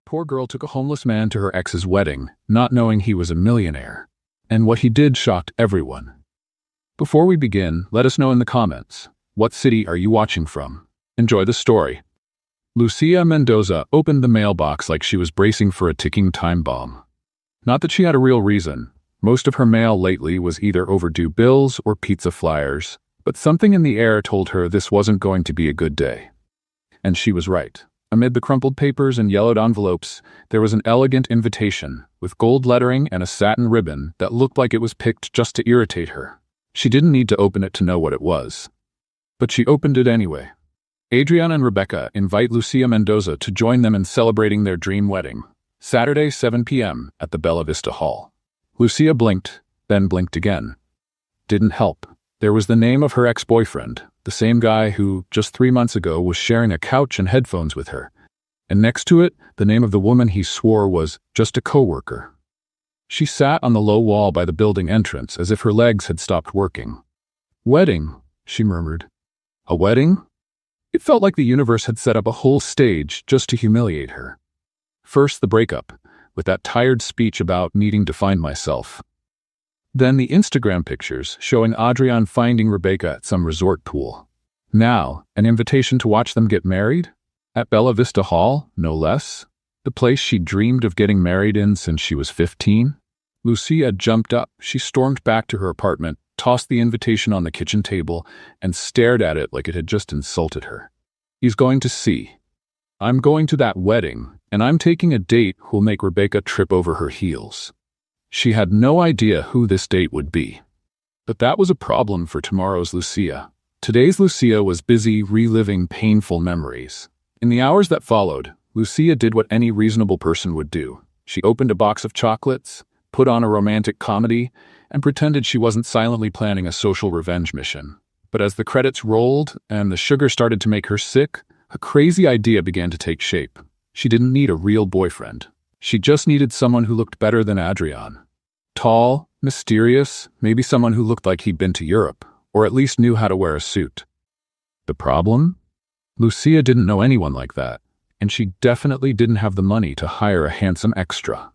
poor girl took a homeless man to her ex's wedding, not knowing he was a millionaire. And what he did shocked everyone. Before we begin, let us know in the comments, what city are you watching from? Enjoy the story. Lucia Mendoza opened the mailbox like she was bracing for a ticking time bomb. Not that she had a real reason. Most of her mail lately was either overdue bills or pizza flyers, but something in the air told her this wasn't going to be a good day. And she was right. Amid the crumpled papers and yellowed envelopes, there was an elegant invitation, with gold lettering and a satin ribbon that looked like it was picked just to irritate her. She didn't need to open it to know what it was. But she opened it anyway. Adrian and Rebecca invite Lucia Mendoza to join them in celebrating their dream wedding, Saturday 7 p.m. at the Bella Vista Hall. Lucia blinked, then blinked again. Didn't help. There was the name of her ex-boyfriend, the same guy who, just 3 months ago, was sharing a couch and headphones with her. And next to it, the name of the woman he swore was just a coworker. She sat on the low wall by the building entrance as if her legs had stopped working. "Wedding," she murmured. "A wedding?" It felt like the universe had set up a whole stage just to humiliate her. First the breakup, with that tired speech about needing to find myself. Then the Instagram pictures showing Adrian finding Rebecca at some resort pool. Now, an invitation to watch them get married? At Bella Vista Hall, no less? The place she dreamed of getting married in since she was 15? Lucia jumped up. She stormed back to her apartment, tossed the invitation on the kitchen table, and stared at it like it had just insulted her. He's going to see. I'm going to that wedding, and I'm taking a date who'll make Rebecca trip over her heels. She had no idea who this date would be. But that was a problem for tomorrow's Lucia. Today's Lucia was busy reliving painful memories. In the hours that followed, Lucia did what any reasonable person would do. She opened a box of chocolates, put on a romantic comedy, and pretended she wasn't silently planning a social revenge mission. But as the credits rolled and the sugar started to make her sick, a crazy idea began to take shape. She didn't need a real boyfriend. She just needed someone who looked better than Adrian. Tall, mysterious, maybe someone who looked like he'd been to Europe, or at least knew how to wear a suit. The problem? Lucia didn't know anyone like that, and she definitely didn't have the money to hire a handsome extra.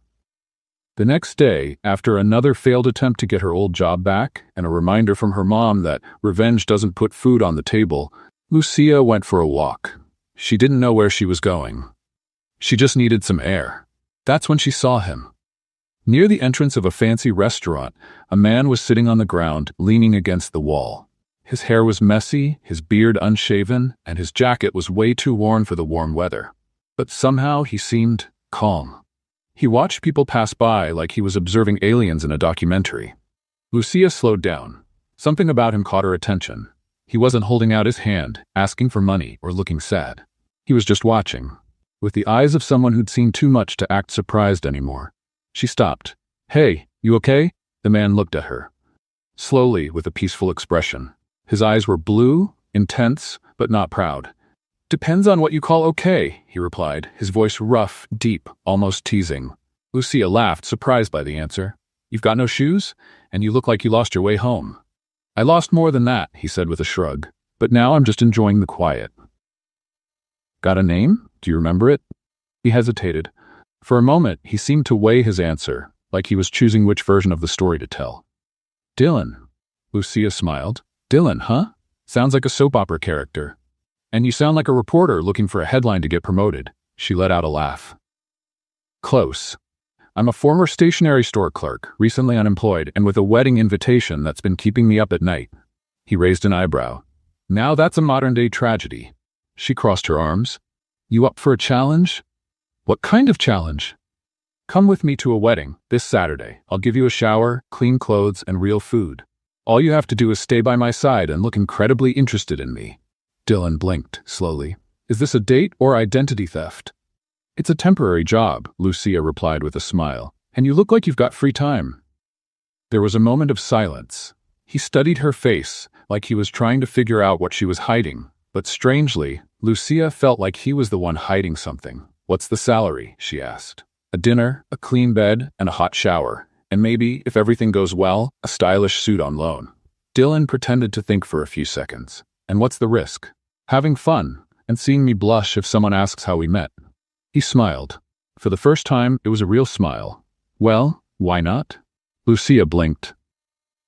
The next day, after another failed attempt to get her old job back, and a reminder from her mom that revenge doesn't put food on the table, Lucia went for a walk. She didn't know where she was going. She just needed some air. That's when she saw him. Near the entrance of a fancy restaurant, a man was sitting on the ground, leaning against the wall. His hair was messy, his beard unshaven, and his jacket was way too worn for the warm weather. But somehow he seemed calm. He watched people pass by like he was observing aliens in a documentary. Lucia slowed down. Something about him caught her attention. He wasn't holding out his hand, asking for money, or looking sad. He was just watching, with the eyes of someone who'd seen too much to act surprised anymore. She stopped. "Hey, you okay?" The man looked at her. Slowly, with a peaceful expression. His eyes were blue, intense, but not proud. "Depends on what you call okay," he replied, his voice rough, deep, almost teasing. Lucia laughed, surprised by the answer. "You've got no shoes? And you look like you lost your way home." "I lost more than that," he said with a shrug. "But now I'm just enjoying the quiet." "Got a name? Do you remember it?" He hesitated. For a moment, he seemed to weigh his answer, like he was choosing which version of the story to tell. "Dylan." Lucia smiled. "Dylan, huh? Sounds like a soap opera character. And you sound like a reporter looking for a headline to get promoted." She let out a laugh. "Close. I'm a former stationery store clerk, recently unemployed, and with a wedding invitation that's been keeping me up at night." He raised an eyebrow. "Now that's a modern-day tragedy." She crossed her arms. "You up for a challenge?" "What kind of challenge?" "Come with me to a wedding, this Saturday. I'll give you a shower, clean clothes, and real food. All you have to do is stay by my side and look incredibly interested in me." Dylan blinked, slowly. "Is this a date or identity theft?" "It's a temporary job," Lucia replied with a smile. "And you look like you've got free time." There was a moment of silence. He studied her face, like he was trying to figure out what she was hiding. But strangely, Lucia felt like he was the one hiding something. "What's the salary?" she asked. "A dinner, a clean bed, and a hot shower. And maybe, if everything goes well, a stylish suit on loan." Dylan pretended to think for a few seconds. "And what's the risk?" "Having fun, and seeing me blush if someone asks how we met." He smiled. For the first time, it was a real smile. Well, why not? Lucia blinked.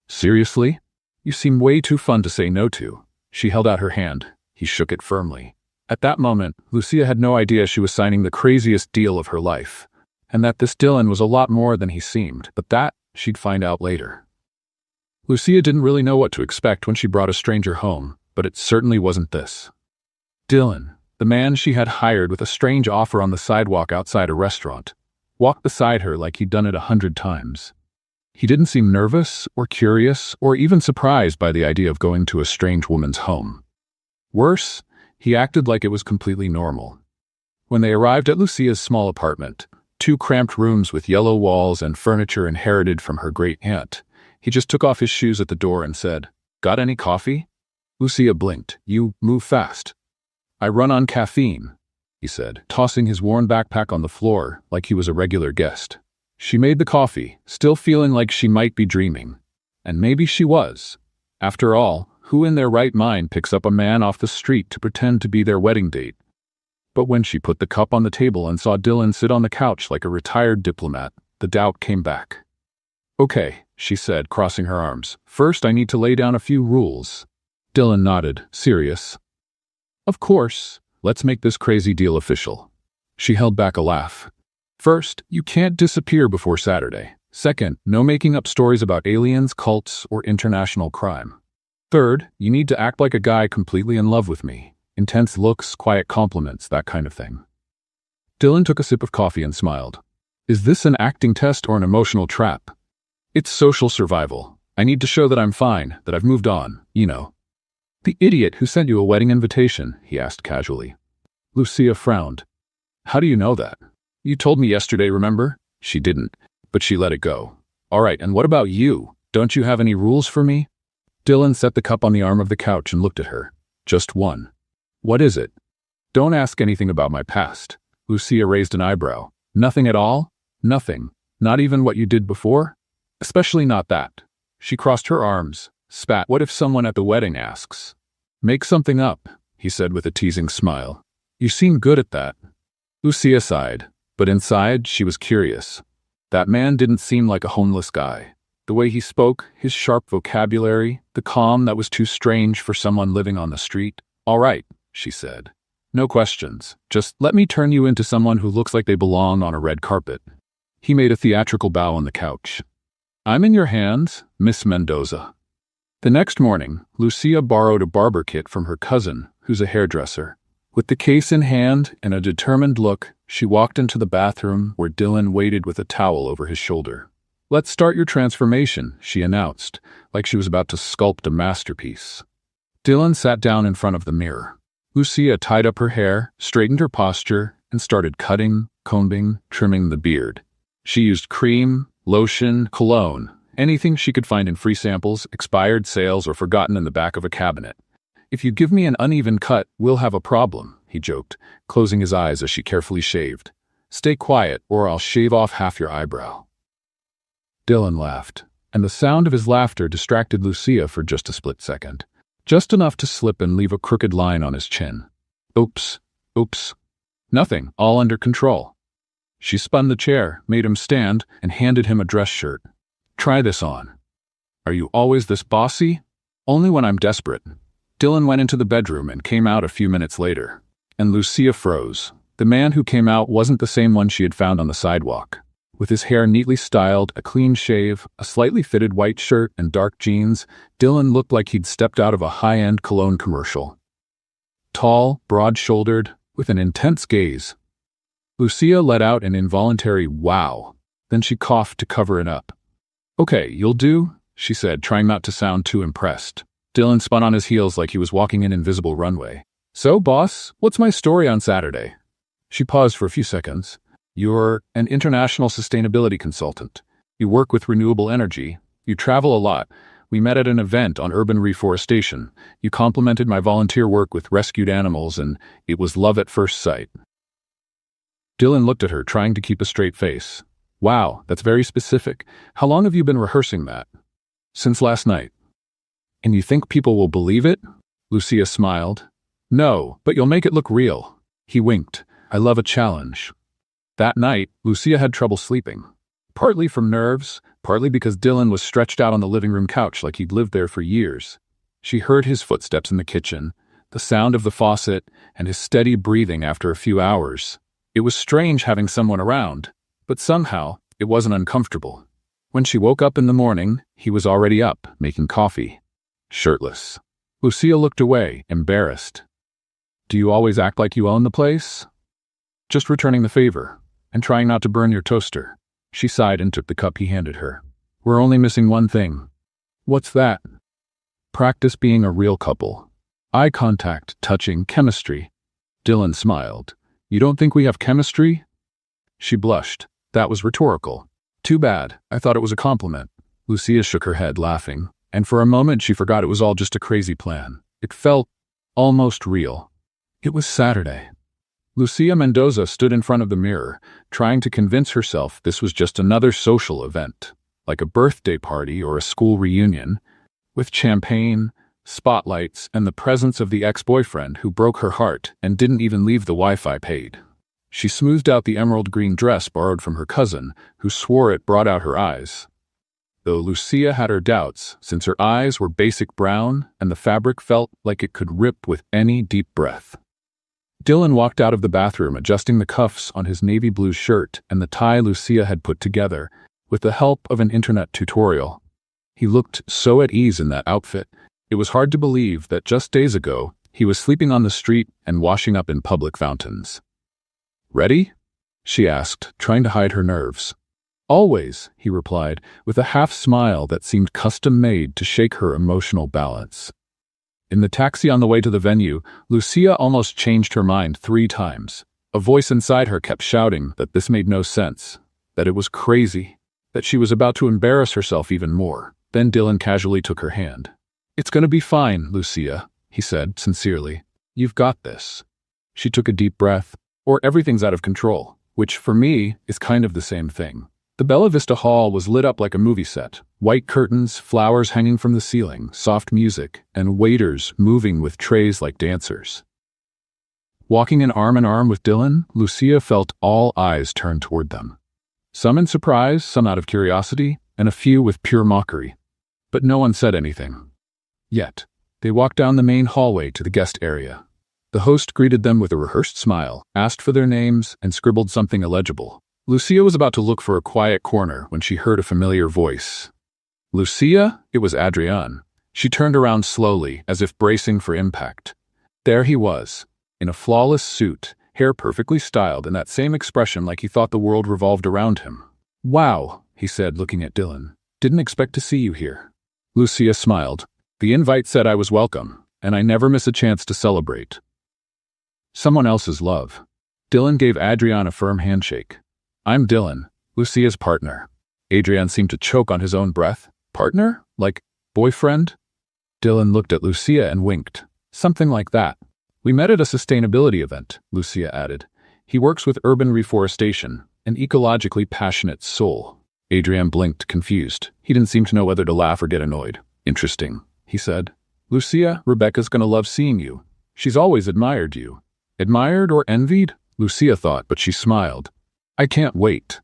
Seriously? You seem way too fun to say no to. She held out her hand. He shook it firmly. At that moment, Lucia had no idea she was signing the craziest deal of her life, and that this Dylan was a lot more than he seemed, but that she'd find out later. Lucia didn't really know what to expect when she brought a stranger home, but it certainly wasn't this. Dylan, the man she had hired with a strange offer on the sidewalk outside a restaurant, walked beside her like he'd done it 100 times. He didn't seem nervous or curious or even surprised by the idea of going to a strange woman's home. Worse, he acted like it was completely normal. When they arrived at Lucia's small apartment, 2 cramped rooms with yellow walls and furniture inherited from her great-aunt, he just took off his shoes at the door and said, "Got any coffee?" Lucia blinked. "You move fast." "I run on caffeine," he said, tossing his worn backpack on the floor like he was a regular guest. She made the coffee, still feeling like she might be dreaming. And maybe she was. After all, who in their right mind picks up a man off the street to pretend to be their wedding date? But when she put the cup on the table and saw Dylan sit on the couch like a retired diplomat, the doubt came back. "Okay," she said, crossing her arms. "First, I need to lay down a few rules." Dylan nodded, serious. "Of course. Let's make this crazy deal official." She held back a laugh. "First, you can't disappear before Saturday. Second, no making up stories about aliens, cults, or international crime. Third, you need to act like a guy completely in love with me. Intense looks, quiet compliments, that kind of thing." Dylan took a sip of coffee and smiled. "Is this an acting test or an emotional trap?" "It's social survival. I need to show that I'm fine, that I've moved on, you know." "The idiot who sent you a wedding invitation?" he asked casually. Lucia frowned. "How do you know that?" "You told me yesterday, remember?" She didn't, but she let it go. "All right, and what about you? Don't you have any rules for me?" Dylan set the cup on the arm of the couch and looked at her. "Just one." "What is it?" "Don't ask anything about my past." Lucia raised an eyebrow. "Nothing at all? Nothing? Not even what you did before?" "Especially not that." She crossed her arms, spat. "What if someone at the wedding asks?" "Make something up," he said with a teasing smile. "You seem good at that." Lucia sighed, but inside she was curious. That man didn't seem like a homeless guy. The way he spoke, his sharp vocabulary, the calm that was too strange for someone living on the street. "All right," she said. "No questions. Just let me turn you into someone who looks like they belong on a red carpet." He made a theatrical bow on the couch. "I'm in your hands, Miss Mendoza." The next morning, Lucia borrowed a barber kit from her cousin, who's a hairdresser. With the case in hand and a determined look, she walked into the bathroom where Dylan waited with a towel over his shoulder. "Let's start your transformation," she announced, like she was about to sculpt a masterpiece. Dylan sat down in front of the mirror. Lucia tied up her hair, straightened her posture, and started cutting, combing, trimming the beard. She used cream, lotion, cologne, anything she could find in free samples, expired sales, or forgotten in the back of a cabinet. "If you give me an uneven cut, we'll have a problem," he joked, closing his eyes as she carefully shaved. "Stay quiet, or I'll shave off half your eyebrow." Dylan laughed, and the sound of his laughter distracted Lucia for just a split second. Just enough to slip and leave a crooked line on his chin. Oops. Nothing, all under control." She spun the chair, made him stand, and handed him a dress shirt. "Try this on." "Are you always this bossy?" "Only when I'm desperate." Dylan went into the bedroom and came out a few minutes later. And Lucia froze. The man who came out wasn't the same one she had found on the sidewalk. With his hair neatly styled, a clean shave, a slightly fitted white shirt, and dark jeans, Dylan looked like he'd stepped out of a high-end cologne commercial. Tall, broad-shouldered, with an intense gaze. Lucia let out an involuntary wow. Then she coughed to cover it up. "Okay, you'll do," she said, trying not to sound too impressed. Dylan spun on his heels like he was walking an invisible runway. "So, boss, what's my story on Saturday?" She paused for a few seconds. "You're an international sustainability consultant. You work with renewable energy. You travel a lot. We met at an event on urban reforestation. You complimented my volunteer work with rescued animals, and it was love at first sight." Dylan looked at her, trying to keep a straight face. "Wow, that's very specific. How long have you been rehearsing that?" "Since last night." "And you think people will believe it?" Lucia smiled. "No, but you'll make it look real." He winked. "I love a challenge." That night, Lucia had trouble sleeping. Partly from nerves, partly because Dylan was stretched out on the living room couch like he'd lived there for years. She heard his footsteps in the kitchen, the sound of the faucet, and his steady breathing after a few hours. It was strange having someone around, but somehow it wasn't uncomfortable. When she woke up in the morning, he was already up, making coffee. Shirtless. Lucia looked away, embarrassed. "Do you always act like you own the place?" "Just returning the favor, and trying not to burn your toaster." She sighed and took the cup he handed her. "We're only missing one thing." "What's that?" "Practice being a real couple. Eye contact, touching, chemistry." Dylan smiled. "You don't think we have chemistry?" She blushed. That was rhetorical. "Too bad. I thought it was a compliment." Lucia shook her head, laughing, and for a moment she forgot it was all just a crazy plan. It felt almost real. It was Saturday. Lucia Mendoza stood in front of the mirror, trying to convince herself this was just another social event, like a birthday party or a school reunion, with champagne, spotlights, and the presence of the ex-boyfriend who broke her heart and didn't even leave the Wi-Fi paid. She smoothed out the emerald green dress borrowed from her cousin, who swore it brought out her eyes. Though Lucia had her doubts, since her eyes were basic brown and the fabric felt like it could rip with any deep breath. Dylan walked out of the bathroom, adjusting the cuffs on his navy blue shirt and the tie Lucia had put together, with the help of an internet tutorial. He looked so at ease in that outfit. It was hard to believe that just days ago, he was sleeping on the street and washing up in public fountains. "Ready?" she asked, trying to hide her nerves. "Always," he replied, with a half-smile that seemed custom-made to shake her emotional balance. In the taxi on the way to the venue, Lucia almost changed her mind 3 times. A voice inside her kept shouting that this made no sense, that it was crazy, that she was about to embarrass herself even more. Then Dylan casually took her hand. "It's going to be fine, Lucia," he said sincerely. "You've got this." She took a deep breath. "Or everything's out of control," which for me is kind of the same thing. The Bella Vista Hall was lit up like a movie set. White curtains, flowers hanging from the ceiling, soft music, and waiters moving with trays like dancers. Walking in arm with Dylan, Lucia felt all eyes turned toward them. Some in surprise, some out of curiosity, and a few with pure mockery. But no one said anything. Yet, they walked down the main hallway to the guest area. The host greeted them with a rehearsed smile, asked for their names, and scribbled something illegible. Lucia was about to look for a quiet corner when she heard a familiar voice. "Lucia?" It was Adrian. She turned around slowly, as if bracing for impact. There he was, in a flawless suit, hair perfectly styled, and that same expression like he thought the world revolved around him. "Wow," he said, looking at Dylan. "Didn't expect to see you here." Lucia smiled. "The invite said I was welcome, and I never miss a chance to celebrate." Someone else's love. Dylan gave Adrian a firm handshake. "I'm Dylan, Lucia's partner." Adrian seemed to choke on his own breath. "Partner? Like boyfriend?" Dylan looked at Lucia and winked. "Something like that." "We met at a sustainability event," Lucia added. "He works with urban reforestation, an ecologically passionate soul." Adrian blinked, confused. He didn't seem to know whether to laugh or get annoyed. "Interesting," he said. "Lucia, Rebecca's gonna love seeing you. She's always admired you." Admired or envied? Lucia thought, but she smiled. "I can't wait."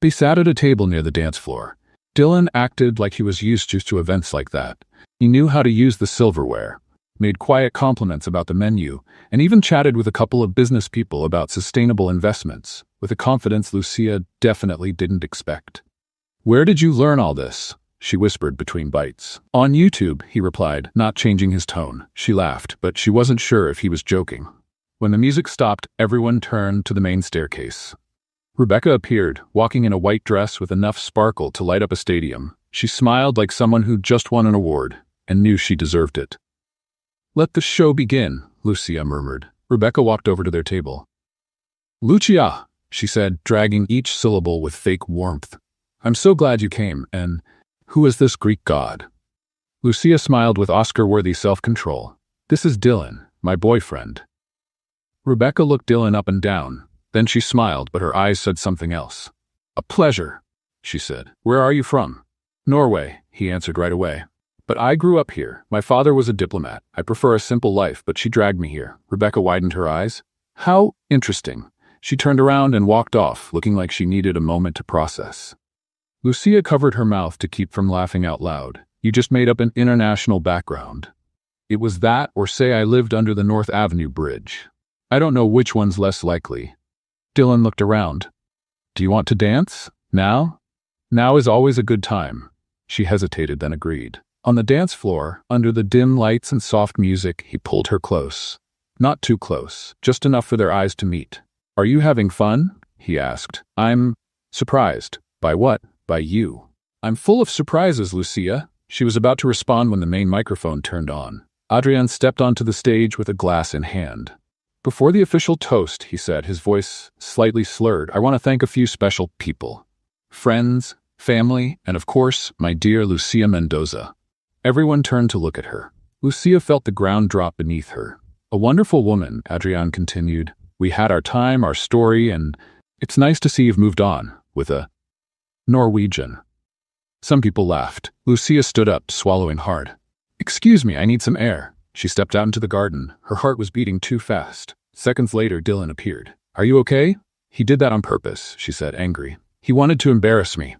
They sat at a table near the dance floor. Dylan acted like he was used to events like that. He knew how to use the silverware, made quiet compliments about the menu, and even chatted with a couple of business people about sustainable investments, with a confidence Lucia definitely didn't expect. "Where did you learn all this?" she whispered between bites. "On YouTube," he replied, not changing his tone. She laughed, but she wasn't sure if he was joking. When the music stopped, everyone turned to the main staircase. Rebecca appeared, walking in a white dress with enough sparkle to light up a stadium. She smiled like someone who'd just won an award, and knew she deserved it. "Let the show begin," Lucia murmured. Rebecca walked over to their table. "Lucia," she said, dragging each syllable with fake warmth. "I'm so glad you came, and who is this Greek god?" Lucia smiled with Oscar-worthy self-control. "This is Dylan, my boyfriend." Rebecca looked Dylan up and down. Then she smiled, but her eyes said something else. "A pleasure," she said. "Where are you from?" "Norway," he answered right away. "But I grew up here. My father was a diplomat. I prefer a simple life, but she dragged me here." Rebecca widened her eyes. "How interesting. She turned around and walked off, looking like she needed a moment to process. Lucia covered her mouth to keep from laughing out loud. You just made up an international background. It was that, or say I lived under the North Avenue Bridge. I don't know which one's less likely. Dylan looked around. Do you want to dance? Now? Now is always a good time. She hesitated, then agreed. On the dance floor, under the dim lights and soft music, he pulled her close. Not too close, just enough for their eyes to meet. Are you having fun? He asked. I'm surprised. By what? By you. I'm full of surprises, Lucia. She was about to respond when the main microphone turned on. Adrian stepped onto the stage with a glass in hand. Before the official toast, he said, his voice slightly slurred, I want to thank a few special people. Friends, family, and of course, my dear Lucia Mendoza. Everyone turned to look at her. Lucia felt the ground drop beneath her. A wonderful woman, Adrian continued. We had our time, our story, and it's nice to see you've moved on, with a Norwegian. Some people laughed. Lucia stood up, swallowing hard. Excuse me, I need some air. She stepped out into the garden. Her heart was beating too fast. Seconds later, Dylan appeared. Are you okay? He did that on purpose, she said, angry. He wanted to embarrass me.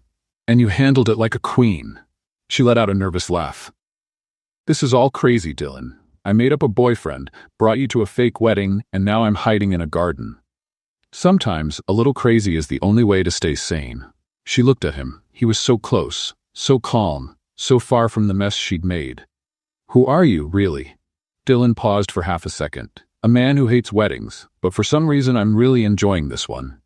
And you handled it like a queen. She let out a nervous laugh. This is all crazy, Dylan. I made up a boyfriend, brought you to a fake wedding, and now I'm hiding in a garden. Sometimes, a little crazy is the only way to stay sane. She looked at him. He was so close, so calm, so far from the mess she'd made. Who are you, really? Dylan paused for half a second. A man who hates weddings, but for some reason I'm really enjoying this one.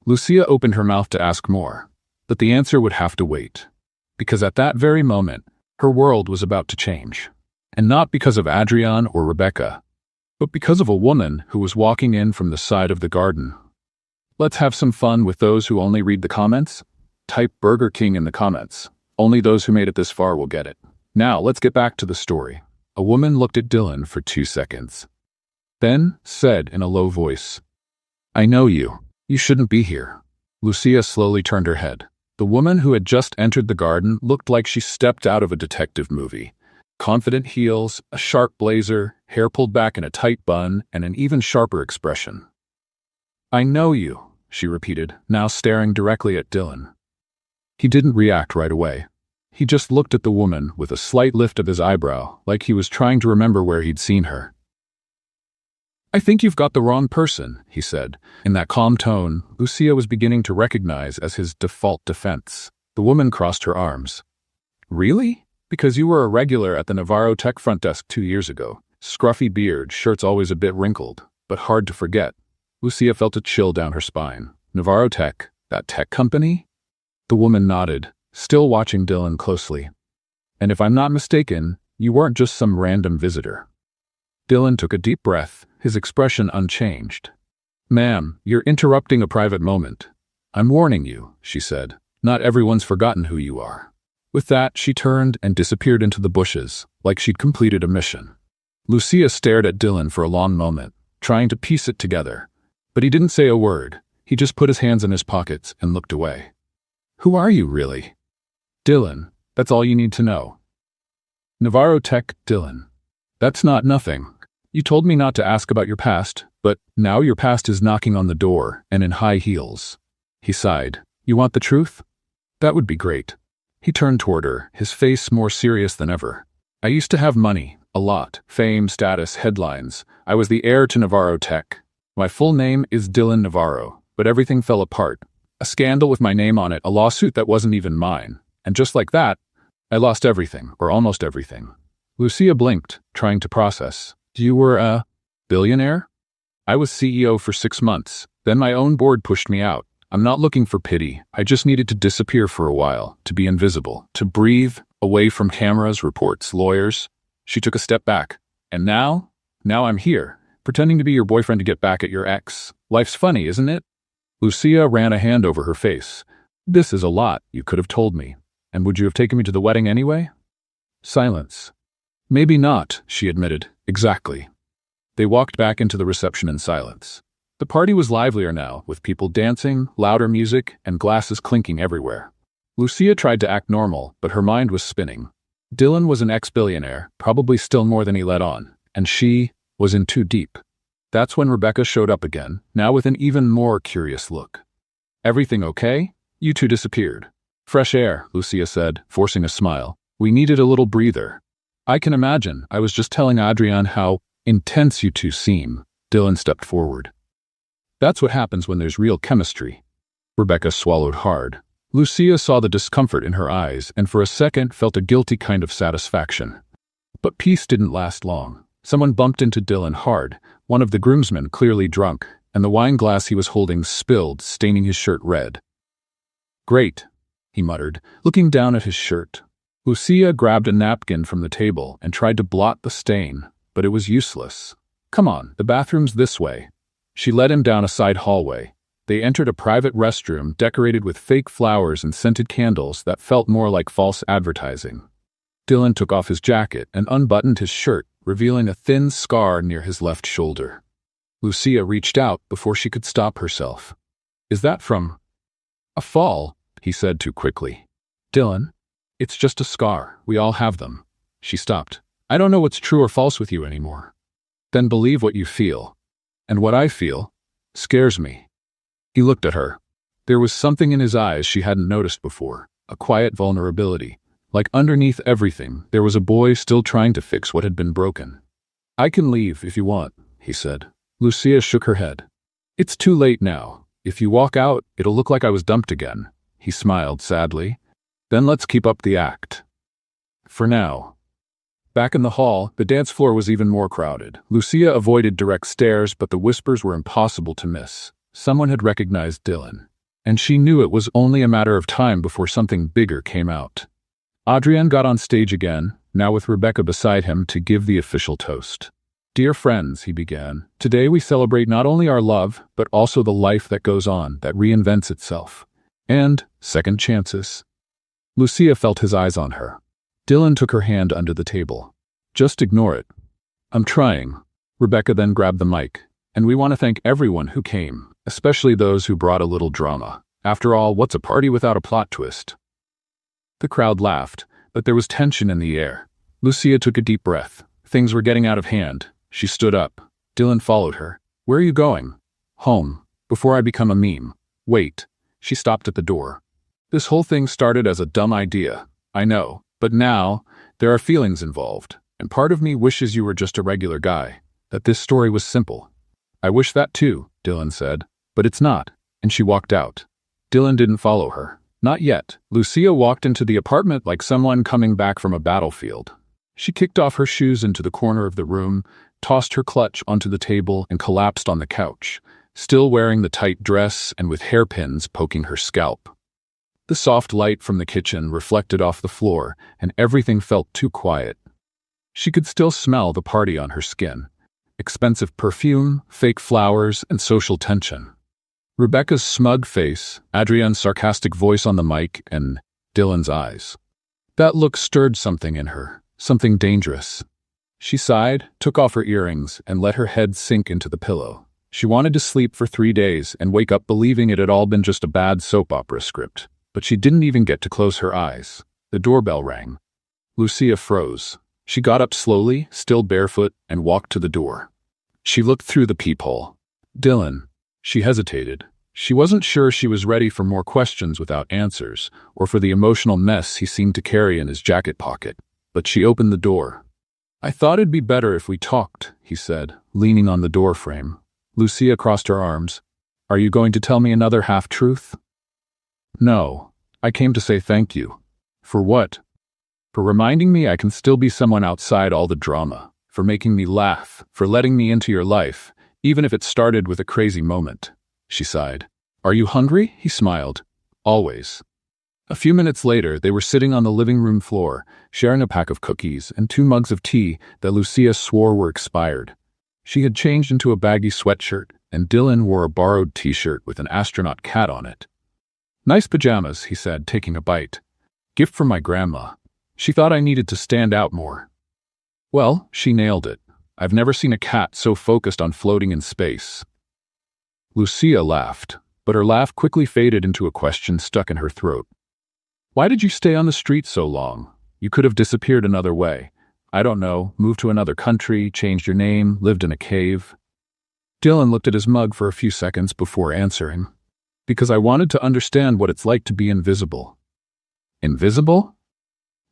Lucia opened her mouth to ask more, but the answer would have to wait. Because at that very moment, her world was about to change. And not because of Adrian or Rebecca, but because of a woman who was walking in from the side of the garden. Let's have some fun with those who only read the comments. Type Burger King in the comments. Only those who made it this far will get it. Now, let's get back to the story. A woman looked at Dylan for 2 seconds. Then said in a low voice, I know you. You shouldn't be here. Lucia slowly turned her head. The woman who had just entered the garden looked like she stepped out of a detective movie. Confident heels, a sharp blazer, hair pulled back in a tight bun, and an even sharper expression. I know you, she repeated, now staring directly at Dylan. He didn't react right away. He just looked at the woman with a slight lift of his eyebrow, like he was trying to remember where he'd seen her. I think you've got the wrong person, he said. In that calm tone, Lucia was beginning to recognize as his default defense. The woman crossed her arms. Really? Because you were a regular at the Navarro Tech front desk 2 years ago. Scruffy beard, shirts always a bit wrinkled, but hard to forget. Lucia felt a chill down her spine. Navarro Tech? That tech company? The woman nodded, still watching Dylan closely. And if I'm not mistaken, you weren't just some random visitor. Dylan took a deep breath, his expression unchanged. Ma'am, you're interrupting a private moment. I'm warning you, she said. Not everyone's forgotten who you are. With that, she turned and disappeared into the bushes, like she'd completed a mission. Lucia stared at Dylan for a long moment, trying to piece it together. But he didn't say a word. He just put his hands in his pockets and looked away. Who are you, really? Dylan, that's all you need to know. Navarro Tech, Dylan. That's not nothing. You told me not to ask about your past, but now your past is knocking on the door and in high heels. He sighed. You want the truth? That would be great. He turned toward her, his face more serious than ever. I used to have money, a lot, fame, status, headlines. I was the heir to Navarro Tech. My full name is Dylan Navarro, but everything fell apart. A scandal with my name on it, a lawsuit that wasn't even mine. And just like that, I lost everything, or almost everything. Lucia blinked, trying to process. You were a billionaire? I was CEO for 6 months. Then my own board pushed me out. I'm not looking for pity. I just needed to disappear for a while, to be invisible, to breathe, away from cameras, reports, lawyers. She took a step back. And now I'm here, pretending to be your boyfriend to get back at your ex. Life's funny, isn't it? Lucia ran a hand over her face. This is a lot, you could have told me. And would you have taken me to the wedding anyway? Silence. Maybe not, she admitted. Exactly. They walked back into the reception in silence. The party was livelier now, with people dancing, louder music, and glasses clinking everywhere. Lucia tried to act normal, but her mind was spinning. Dylan was an ex-billionaire, probably still more than he let on, and she was in too deep. That's when Rebecca showed up again, now with an even more curious look. Everything okay? You two disappeared. Fresh air, Lucia said, forcing a smile. We needed a little breather. I can imagine. I was just telling Adrian how intense you two seem. Dylan stepped forward. That's what happens when there's real chemistry. Rebecca swallowed hard. Lucia saw the discomfort in her eyes and for a second felt a guilty kind of satisfaction. But peace didn't last long. Someone bumped into Dylan hard, one of the groomsmen clearly drunk, and the wine glass he was holding spilled, staining his shirt red. Great, he muttered, looking down at his shirt. Lucia grabbed a napkin from the table and tried to blot the stain, but it was useless. Come on, the bathroom's this way. She led him down a side hallway. They entered a private restroom decorated with fake flowers and scented candles that felt more like false advertising. Dylan took off his jacket and unbuttoned his shirt, revealing a thin scar near his left shoulder. Lucia reached out before she could stop herself. Is that from a fall? He said too quickly. Dylan, it's just a scar. We all have them. She stopped. I don't know what's true or false with you anymore. Then believe what you feel. And what I feel scares me. He looked at her. There was something in his eyes she hadn't noticed before, a quiet vulnerability. Like underneath everything, there was a boy still trying to fix what had been broken. I can leave if you want, he said. Lucia shook her head. It's too late now. If you walk out, it'll look like I was dumped again. He smiled sadly. Then let's keep up the act. For now. Back in the hall, the dance floor was even more crowded. Lucia avoided direct stares, but the whispers were impossible to miss. Someone had recognized Dylan, and she knew it was only a matter of time before something bigger came out. Adrian got on stage again, now with Rebecca beside him, to give the official toast. Dear friends, he began, today we celebrate not only our love, but also the life that goes on, that reinvents itself. And second chances. Lucia felt his eyes on her. Dylan took her hand under the table. Just ignore it. I'm trying. Rebecca then grabbed the mic. And we want to thank everyone who came, especially those who brought a little drama. After all, what's a party without a plot twist? The crowd laughed, but there was tension in the air. Lucia took a deep breath. Things were getting out of hand. She stood up. Dylan followed her. Where are you going? Home. Before I become a meme. Wait. She stopped at the door. This whole thing started as a dumb idea. I know. But now, there are feelings involved. And part of me wishes you were just a regular guy. That this story was simple. I wish that too, Dylan said. But it's not. And she walked out. Dylan didn't follow her. Not yet. Lucia walked into the apartment like someone coming back from a battlefield. She kicked off her shoes into the corner of the room, tossed her clutch onto the table, and collapsed on the couch, still wearing the tight dress and with hairpins poking her scalp. The soft light from the kitchen reflected off the floor, and everything felt too quiet. She could still smell the party on her skin. Expensive perfume, fake flowers, and social tension. Rebecca's smug face, Adrian's sarcastic voice on the mic, and Dylan's eyes. That look stirred something in her, something dangerous. She sighed, took off her earrings, and let her head sink into the pillow. She wanted to sleep for 3 days and wake up believing it had all been just a bad soap opera script. But she didn't even get to close her eyes. The doorbell rang. Lucia froze. She got up slowly, still barefoot, and walked to the door. She looked through the peephole. Dylan. She hesitated. She wasn't sure she was ready for more questions without answers, or for the emotional mess he seemed to carry in his jacket pocket. But she opened the door. I thought it'd be better if we talked, he said, leaning on the door frame. Lucia crossed her arms. Are you going to tell me another half-truth? No. I came to say thank you. For what? For reminding me I can still be someone outside all the drama. For making me laugh. For letting me into your life. Even if it started with a crazy moment. She sighed. Are you hungry? He smiled. Always. A few minutes later, they were sitting on the living room floor, sharing a pack of cookies and 2 mugs of tea that Lucia swore were expired. She had changed into a baggy sweatshirt, and Dylan wore a borrowed t-shirt with an astronaut cat on it. Nice pajamas, he said, taking a bite. Gift from my grandma. She thought I needed to stand out more. Well, she nailed it. I've never seen a cat so focused on floating in space. Lucia laughed, but her laugh quickly faded into a question stuck in her throat. Why did you stay on the street so long? You could have disappeared another way. I don't know, moved to another country, changed your name, lived in a cave. Dylan looked at his mug for a few seconds before answering. Because I wanted to understand what it's like to be invisible. Invisible?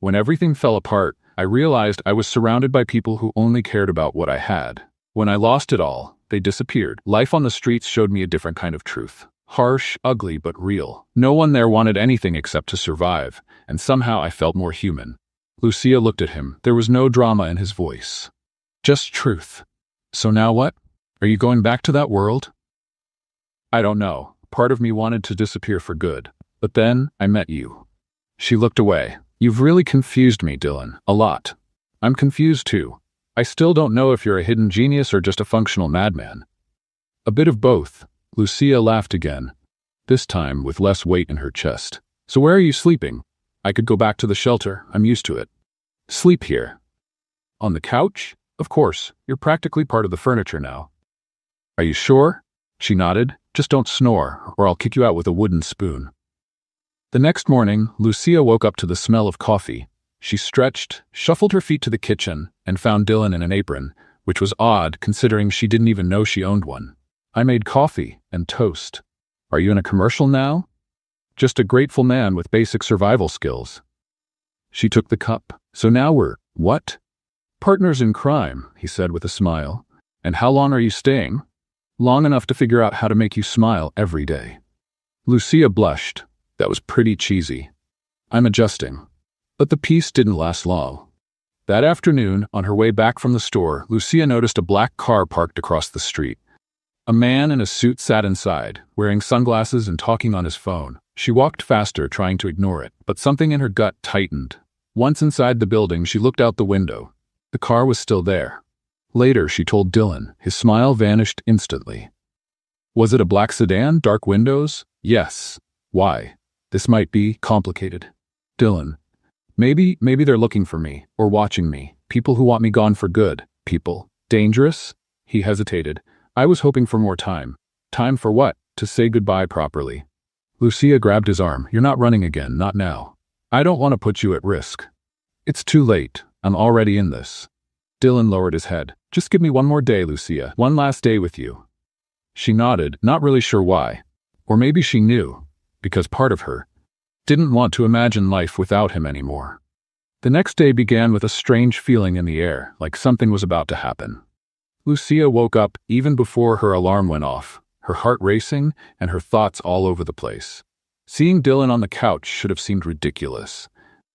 When everything fell apart, I realized I was surrounded by people who only cared about what I had. When I lost it all, they disappeared. Life on the streets showed me a different kind of truth. Harsh, ugly, but real. No one there wanted anything except to survive, and somehow I felt more human. Lucia looked at him. There was no drama in his voice. Just truth. So now what? Are you going back to that world? I don't know. Part of me wanted to disappear for good. But then, I met you. She looked away. You've really confused me, Dylan. A lot. I'm confused too. I still don't know if you're a hidden genius or just a functional madman. A bit of both. Lucia laughed again, this time with less weight in her chest. So where are you sleeping? I could go back to the shelter. I'm used to it. Sleep here. On the couch? Of course. You're practically part of the furniture now. Are you sure? She nodded. Just don't snore, or I'll kick you out with a wooden spoon. The next morning, Lucia woke up to the smell of coffee. She stretched, shuffled her feet to the kitchen, and found Dylan in an apron, which was odd considering she didn't even know she owned one. I made coffee and toast. Are you in a commercial now? Just a grateful man with basic survival skills. She took the cup. So now we're, what? Partners in crime, he said with a smile. And how long are you staying? Long enough to figure out how to make you smile every day. Lucia blushed. That was pretty cheesy. I'm adjusting. But the peace didn't last long. That afternoon, on her way back from the store, Lucia noticed a black car parked across the street. A man in a suit sat inside, wearing sunglasses and talking on his phone. She walked faster, trying to ignore it, but something in her gut tightened. Once inside the building, she looked out the window. The car was still there. Later, she told Dylan. His smile vanished instantly. Was it a black sedan, dark windows? Yes. Why? This might be complicated. Dylan. Maybe they're looking for me, or watching me. People who want me gone for good. People. Dangerous? He hesitated. I was hoping for more time. Time for what? To say goodbye properly. Lucia grabbed his arm. You're not running again, not now. I don't want to put you at risk. It's too late. I'm already in this. Dylan lowered his head. Just give me one more day, Lucia. One last day with you. She nodded, not really sure why. Or maybe she knew, because part of her didn't want to imagine life without him anymore. The next day began with a strange feeling in the air, like something was about to happen. Lucia woke up even before her alarm went off, her heart racing and her thoughts all over the place. Seeing Dylan on the couch should have seemed ridiculous.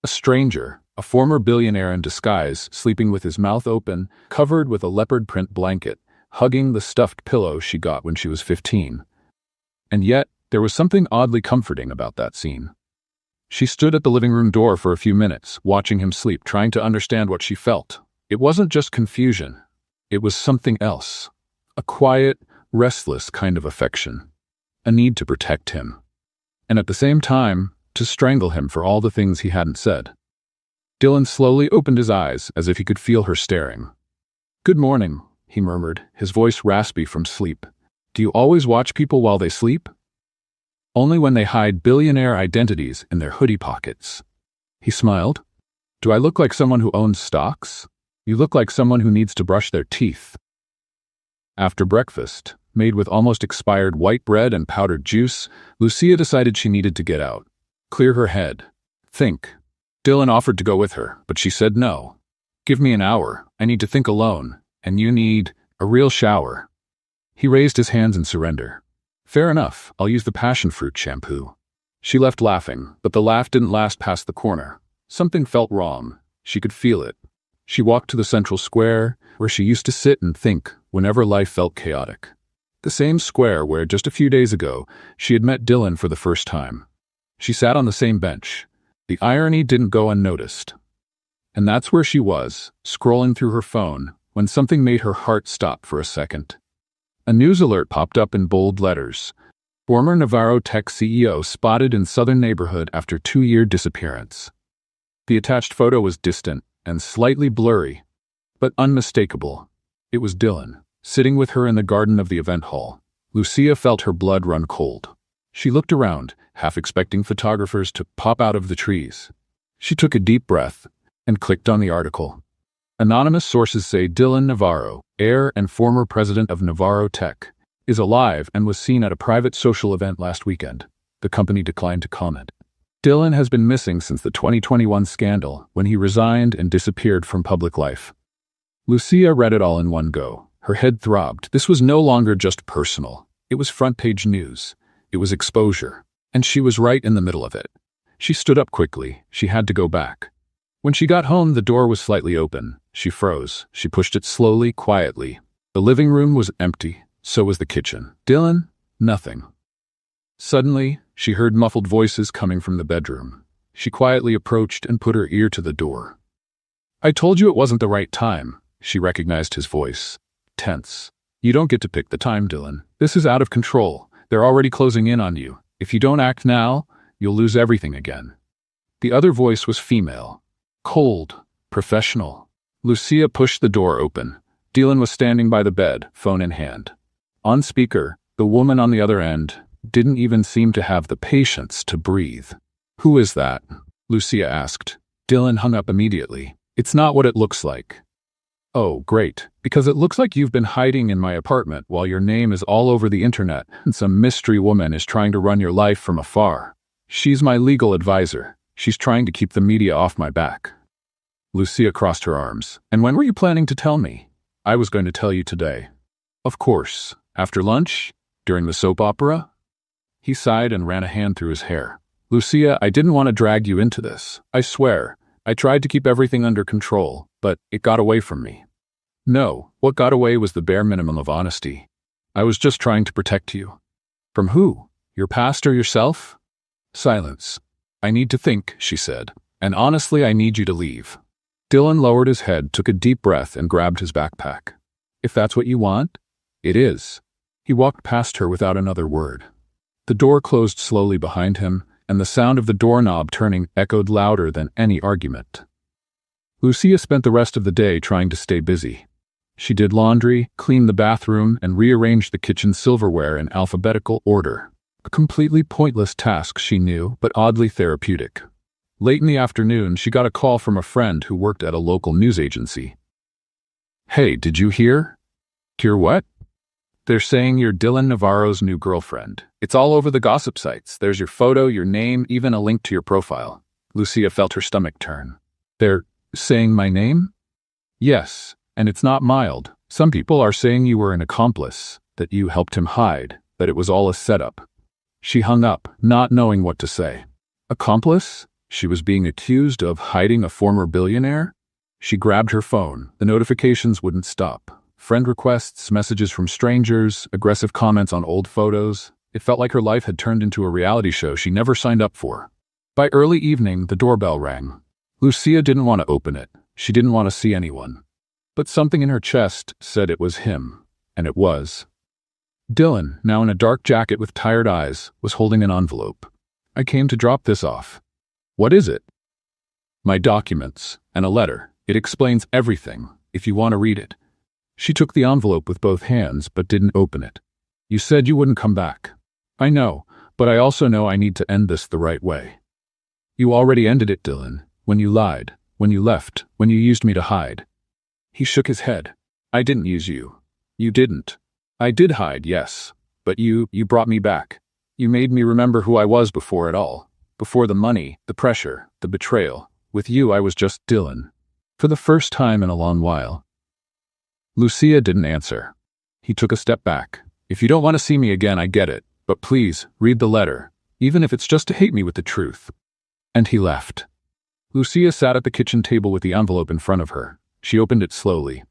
A stranger, a former billionaire in disguise, sleeping with his mouth open, covered with a leopard print blanket, hugging the stuffed pillow she got when she was 15. And yet, there was something oddly comforting about that scene. She stood at the living room door for a few minutes, watching him sleep, trying to understand what she felt. It wasn't just confusion. It was something else. A quiet, restless kind of affection. A need to protect him. And at the same time, to strangle him for all the things he hadn't said. Dylan slowly opened his eyes as if he could feel her staring. Good morning, he murmured, his voice raspy from sleep. Do you always watch people while they sleep? Only when they hide billionaire identities in their hoodie pockets. He smiled. Do I look like someone who owns stocks? You look like someone who needs to brush their teeth. After breakfast, made with almost expired white bread and powdered juice, Lucia decided she needed to get out. Clear her head. Think. Dylan offered to go with her, but she said no. Give me an hour. I need to think alone. And you need a real shower. He raised his hands in surrender. Fair enough. I'll use the passion fruit shampoo. She left laughing, but the laugh didn't last past the corner. Something felt wrong. She could feel it. She walked to the central square, where she used to sit and think whenever life felt chaotic. The same square where, just a few days ago, she had met Dylan for the first time. She sat on the same bench. The irony didn't go unnoticed. And that's where she was, scrolling through her phone, when something made her heart stop for a second. A news alert popped up in bold letters. Former Navarro Tech CEO spotted in southern neighborhood after 2-year disappearance. The attached photo was distant and slightly blurry, but unmistakable. It was Dylan, sitting with her in the garden of the event hall. Lucia felt her blood run cold. She looked around, half expecting photographers to pop out of the trees. She took a deep breath and clicked on the article. Anonymous sources say Dylan Navarro, heir and former president of Navarro Tech, is alive and was seen at a private social event last weekend. The company declined to comment. Dylan has been missing since the 2021 scandal when he resigned and disappeared from public life. Lucia read it all in one go. Her head throbbed. This was no longer just personal. It was front-page news. It was exposure. And she was right in the middle of it. She stood up quickly. She had to go back. When she got home, the door was slightly open. She froze. She pushed it slowly, quietly. The living room was empty. So was the kitchen. Dylan? Nothing. Suddenly, she heard muffled voices coming from the bedroom. She quietly approached and put her ear to the door. "I told you it wasn't the right time." She recognized his voice. Tense. "You don't get to pick the time, Dylan. This is out of control. They're already closing in on you. If you don't act now, you'll lose everything again." The other voice was female. Cold. Professional. Lucia pushed the door open. Dylan was standing by the bed, phone in hand. On speaker, the woman on the other end didn't even seem to have the patience to breathe. "Who is that?" Lucia asked. Dylan hung up immediately. "It's not what it looks like." "Oh, great, because it looks like you've been hiding in my apartment while your name is all over the internet and some mystery woman is trying to run your life from afar. She's my legal advisor. She's trying to keep the media off my back." Lucia crossed her arms. "And when were you planning to tell me?" "I was going to tell you today." "Of course. After lunch? During the soap opera?" He sighed and ran a hand through his hair. "Lucia, I didn't want to drag you into this. I swear. I tried to keep everything under control, but it got away from me." "No, what got away was the bare minimum of honesty. I was just trying to protect you." "From who? Your past or yourself?" Silence. "I need to think," she said. "And honestly, I need you to leave." Dylan lowered his head, took a deep breath, and grabbed his backpack. "If that's what you want, it is." He walked past her without another word. The door closed slowly behind him, and the sound of the doorknob turning echoed louder than any argument. Lucia spent the rest of the day trying to stay busy. She did laundry, cleaned the bathroom, and rearranged the kitchen silverware in alphabetical order. A completely pointless task, she knew, but oddly therapeutic. Late in the afternoon, she got a call from a friend who worked at a local news agency. "Hey, did you hear?" "Hear what?" "They're saying you're Dylan Navarro's new girlfriend. It's all over the gossip sites. There's your photo, your name, even a link to your profile." Lucia felt her stomach turn. "They're saying my name?" "Yes, and it's not mild. Some people are saying you were an accomplice, that you helped him hide, that it was all a setup." She hung up, not knowing what to say. Accomplice? She was being accused of hiding a former billionaire? She grabbed her phone. The notifications wouldn't stop. Friend requests, messages from strangers, aggressive comments on old photos. It felt like her life had turned into a reality show she never signed up for. By early evening, the doorbell rang. Lucia didn't want to open it. She didn't want to see anyone. But something in her chest said it was him. And it was. Dylan, now in a dark jacket with tired eyes, was holding an envelope. "I came to drop this off." "What is it?" "My documents, and a letter. It explains everything, if you want to read it." She took the envelope with both hands, but didn't open it. "You said you wouldn't come back." "I know, but I also know I need to end this the right way." "You already ended it, Dylan. When you lied, when you left, when you used me to hide." He shook his head. "I didn't use you. You didn't. I did hide, yes. But you brought me back. You made me remember who I was before it all. Before the money, the pressure, the betrayal. With you, I was just Dylan. For the first time in a long while." Lucia didn't answer. He took a step back. "If you don't want to see me again, I get it. But please, read the letter, even if it's just to hate me with the truth." And he left. Lucia sat at the kitchen table with the envelope in front of her. She opened it slowly.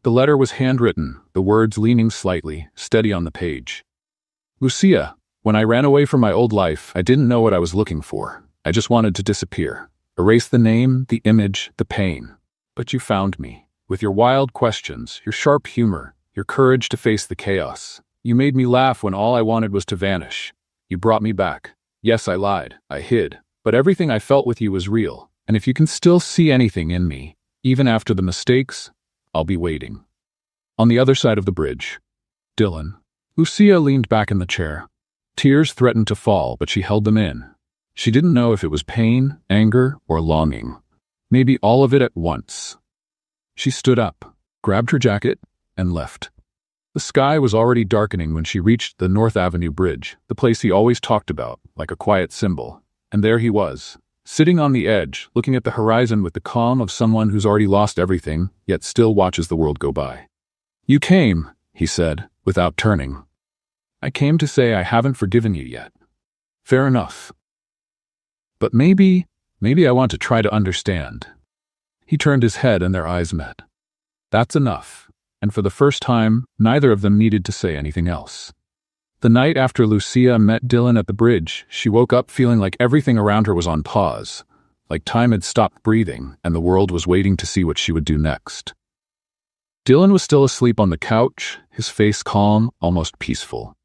The letter was handwritten, the words leaning slightly, steady on the page. "Lucia, when I ran away from my old life, I didn't know what I was looking for. I just wanted to disappear. Erase the name, the image, the pain. But you found me. With your wild questions, your sharp humor, your courage to face the chaos. You made me laugh when all I wanted was to vanish. You brought me back. Yes, I lied. I hid. But everything I felt with you was real. And if you can still see anything in me, even after the mistakes, I'll be waiting." On the other side of the bridge, Dylan. Lucia leaned back in the chair. Tears threatened to fall, but she held them in. She didn't know if it was pain, anger, or longing. Maybe all of it at once. She stood up, grabbed her jacket, and left. The sky was already darkening when she reached the North Avenue Bridge, the place he always talked about, like a quiet symbol. And there he was, sitting on the edge, looking at the horizon with the calm of someone who's already lost everything, yet still watches the world go by. "You came," he said, without turning. "I came to say I haven't forgiven you yet." "Fair enough. But maybe I want to try to understand." He turned his head and their eyes met. That's enough. And for the first time, neither of them needed to say anything else. The night after Lucia met Dylan at the bridge, she woke up feeling like everything around her was on pause, like time had stopped breathing and the world was waiting to see what she would do next. Dylan was still asleep on the couch, his face calm, almost peaceful.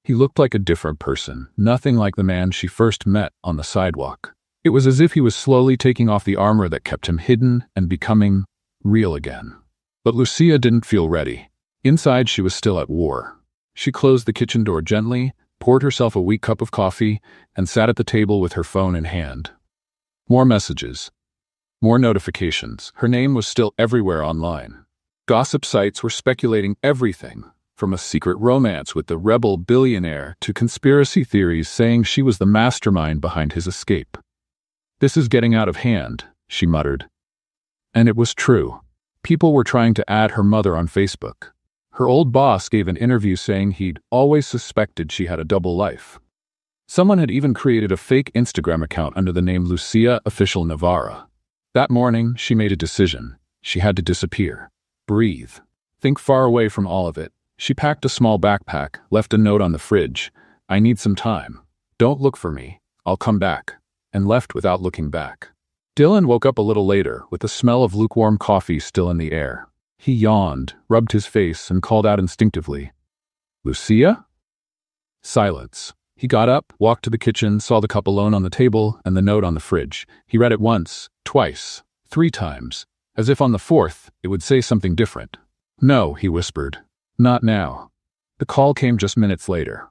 He looked like a different person, nothing like the man she first met on the sidewalk. It was as if he was slowly taking off the armor that kept him hidden and becoming real again. But Lucia didn't feel ready. Inside, she was still at war. She closed the kitchen door gently, poured herself a weak cup of coffee, and sat at the table with her phone in hand. More messages. More notifications. Her name was still everywhere online. Gossip sites were speculating everything, from a secret romance with the rebel billionaire to conspiracy theories saying she was the mastermind behind his escape. "This is getting out of hand," she muttered. And it was true. People were trying to add her mother on Facebook. Her old boss gave an interview saying he'd always suspected she had a double life. Someone had even created a fake Instagram account under the name Lucia Official Navarra. That morning, she made a decision. She had to disappear. Breathe. Think far away from all of it. She packed a small backpack, left a note on the fridge. "I need some time. Don't look for me. I'll come back." And left without looking back. Dylan woke up a little later, with the smell of lukewarm coffee still in the air. He yawned, rubbed his face, and called out instinctively, "Lucia?" Silence. He got up, walked to the kitchen, saw the cup alone on the table and the note on the fridge. He read it once, twice, 3 times, as if on the 4th it would say something different. "No," he whispered. "Not now." The call came just minutes later.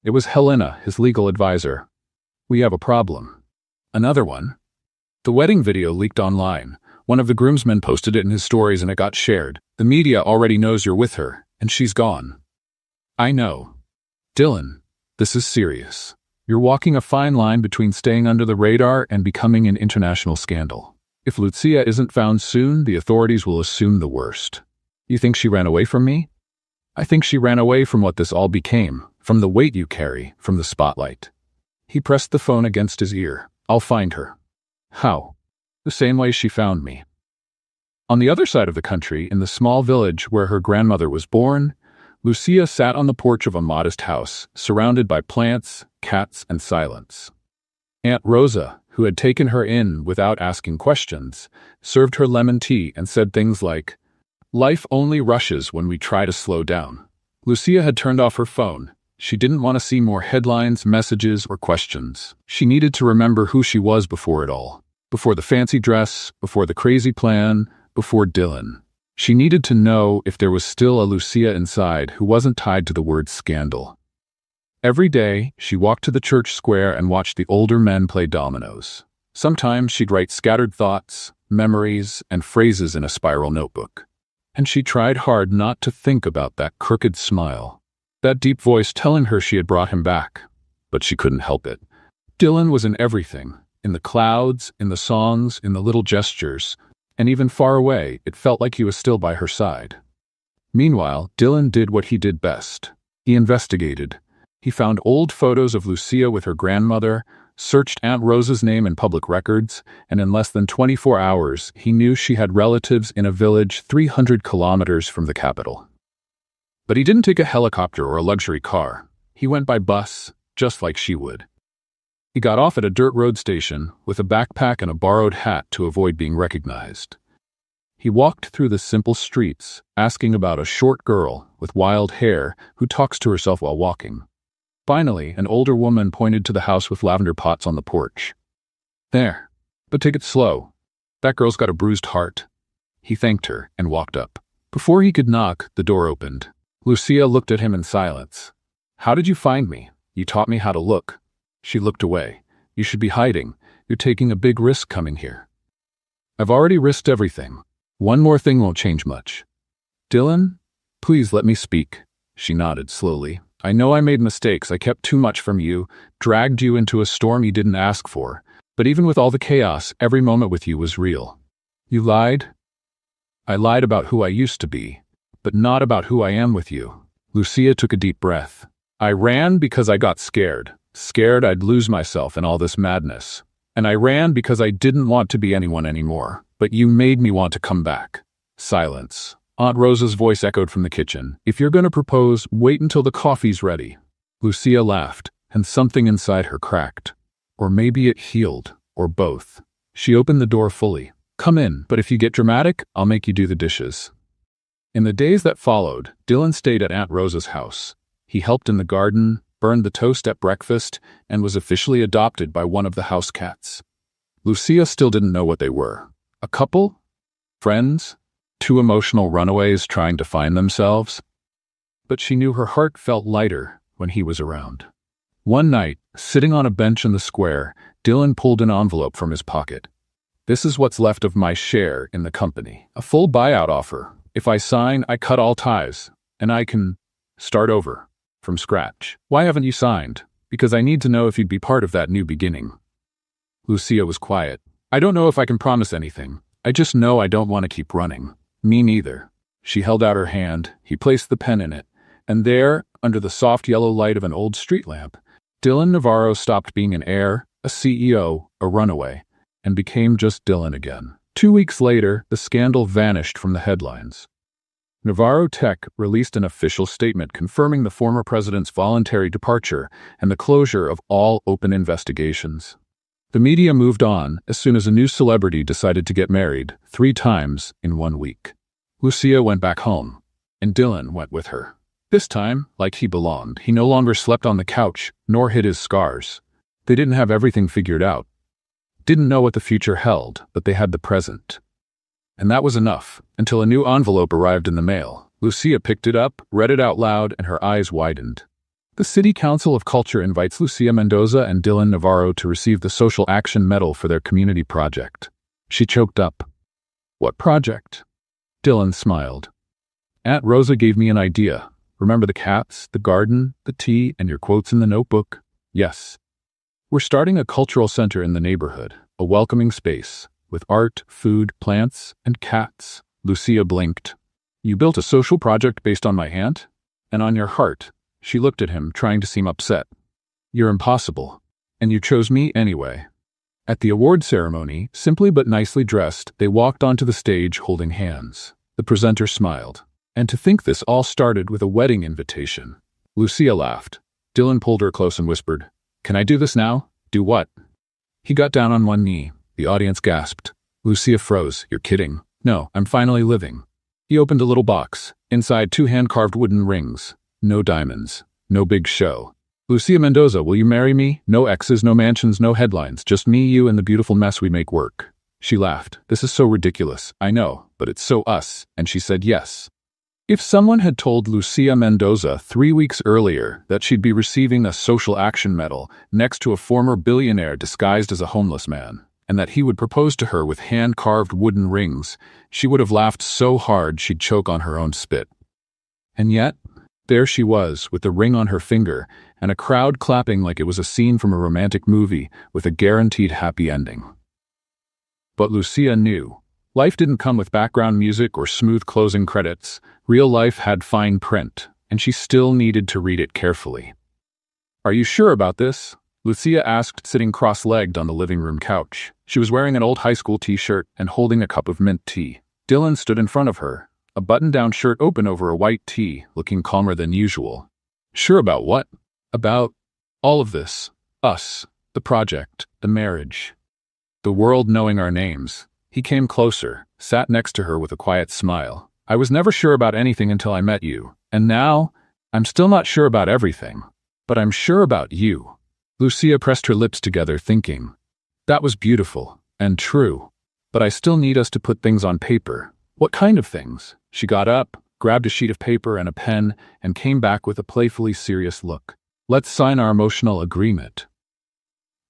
It was Helena, his legal advisor. "We have a problem." "Another one?" The wedding video leaked online. One of the groomsmen posted it in his stories and it got shared. "The media already knows you're with her, and she's gone." "I know. Dylan, this is serious. You're walking a fine line between staying under the radar and becoming an international scandal. If Lucia isn't found soon, the authorities will assume the worst." "You think she ran away from me?" "I think she ran away from what this all became, from the weight you carry, from the spotlight." He pressed the phone against his ear. "I'll find her." "How?" "The same way she found me." On the other side of the country, in the small village where her grandmother was born, Lucia sat on the porch of a modest house, surrounded by plants, cats, and silence. Aunt Rosa, who had taken her in without asking questions, served her lemon tea and said things like, "Life only rushes when we try to slow down." Lucia had turned off her phone. She didn't want to see more headlines, messages, or questions. She needed to remember who she was before it all. Before the fancy dress, before the crazy plan, before Dylan. She needed to know if there was still a Lucia inside who wasn't tied to the word scandal. Every day, she walked to the church square and watched the older men play dominoes. Sometimes she'd write scattered thoughts, memories, and phrases in a spiral notebook. And she tried hard not to think about that crooked smile. That deep voice telling her she had brought him back. But she couldn't help it. Dylan was in everything. In the clouds, in the songs, in the little gestures. And even far away, it felt like he was still by her side. Meanwhile, Dylan did what he did best. He investigated. He found old photos of Lucia with her grandmother, searched Aunt Rosa's name in public records, and in less than 24 hours, he knew she had relatives in a village 300 kilometers from the capital. But he didn't take a helicopter or a luxury car. He went by bus, just like she would. He got off at a dirt road station with a backpack and a borrowed hat to avoid being recognized. He walked through the simple streets, asking about a short girl with wild hair who talks to herself while walking. Finally, an older woman pointed to the house with lavender pots on the porch. "There, but take it slow. That girl's got a bruised heart." He thanked her and walked up. Before he could knock, the door opened. Lucia looked at him in silence. "How did you find me? You taught me how to look." She looked away. "You should be hiding. You're taking a big risk coming here." "I've already risked everything. One more thing won't change much. Dylan, please let me speak. She nodded slowly. I know I made mistakes. I kept too much from you, dragged you into a storm you didn't ask for. But even with all the chaos, every moment with you was real. You lied. I lied about who I used to be, but not about who I am with you. Lucia took a deep breath. I ran because I got scared. Scared I'd lose myself in all this madness. And I ran because I didn't want to be anyone anymore. But you made me want to come back. Silence. Aunt Rosa's voice echoed from the kitchen. If you're going to propose, wait until the coffee's ready. Lucia laughed, and something inside her cracked. Or maybe it healed, or both. She opened the door fully. Come in, but if you get dramatic, I'll make you do the dishes. In the days that followed, Dylan stayed at Aunt Rosa's house. He helped in the garden, burned the toast at breakfast, and was officially adopted by one of the house cats. Lucia still didn't know what they were. A couple? Friends? Two emotional runaways trying to find themselves? But she knew her heart felt lighter when he was around. One night, sitting on a bench in the square, Dylan pulled an envelope from his pocket. This is what's left of my share in the company. A full buyout offer. If I sign, I cut all ties, and I can start over, from scratch. Why haven't you signed? Because I need to know if you'd be part of that new beginning. Lucia was quiet. I don't know if I can promise anything. I just know I don't want to keep running. Me neither. She held out her hand. He placed the pen in it. And there, under the soft yellow light of an old street lamp, Dylan Navarro stopped being an heir, a CEO, a runaway, and became just Dylan again. 2 weeks later, the scandal vanished from the headlines. Navarro Tech released an official statement confirming the former president's voluntary departure and the closure of all open investigations. The media moved on as soon as a new celebrity decided to get married 3 times in 1 week. Lucia went back home, and Dylan went with her. This time, like he belonged, he no longer slept on the couch, nor hid his scars. They didn't have everything figured out. Didn't know what the future held, but they had the present. And that was enough, until a new envelope arrived in the mail. Lucia picked it up, read it out loud, and her eyes widened. The City Council of Culture invites Lucia Mendoza and Dylan Navarro to receive the Social Action Medal for their community project. She choked up. What project? Dylan smiled. Aunt Rosa gave me an idea. Remember the cats, the garden, the tea, and your quotes in the notebook? Yes. We're starting a cultural center in the neighborhood, a welcoming space, with art, food, plants, and cats. Lucia blinked. You built a social project based on my aunt? And on your heart? She looked at him, trying to seem upset. You're impossible. And you chose me anyway. At the award ceremony, simply but nicely dressed, they walked onto the stage holding hands. The presenter smiled. And to think this all started with a wedding invitation. Lucia laughed. Dylan pulled her close and whispered, Can I do this now? Do what? He got down on one knee. The audience gasped. Lucia froze. You're kidding. No, I'm finally living. He opened a little box. Inside 2 hand-carved wooden rings. No diamonds. No big show. Lucia Mendoza, will you marry me? No exes, no mansions, no headlines. Just me, you, and the beautiful mess we make work. She laughed. This is so ridiculous. I know, but it's so us. And she said yes. If someone had told Lucia Mendoza 3 weeks earlier that she'd be receiving a social action medal next to a former billionaire disguised as a homeless man, and that he would propose to her with hand-carved wooden rings, she would have laughed so hard she'd choke on her own spit. And yet, there she was, with the ring on her finger, and a crowd clapping like it was a scene from a romantic movie with a guaranteed happy ending. But Lucia knew. Life didn't come with background music or smooth closing credits. Real life had fine print, and she still needed to read it carefully. Are you sure about this? Lucia asked, sitting cross-legged on the living room couch. She was wearing an old high school t-shirt and holding a cup of mint tea. Dylan stood in front of her, a button-down shirt open over a white tee, looking calmer than usual. Sure about what? About all of this. Us. The project. The marriage. The world knowing our names. He came closer, sat next to her with a quiet smile. I was never sure about anything until I met you. And now, I'm still not sure about everything. But I'm sure about you. Lucia pressed her lips together, thinking. That was beautiful. And true. But I still need us to put things on paper. What kind of things? She got up, grabbed a sheet of paper and a pen, and came back with a playfully serious look. Let's sign our emotional agreement.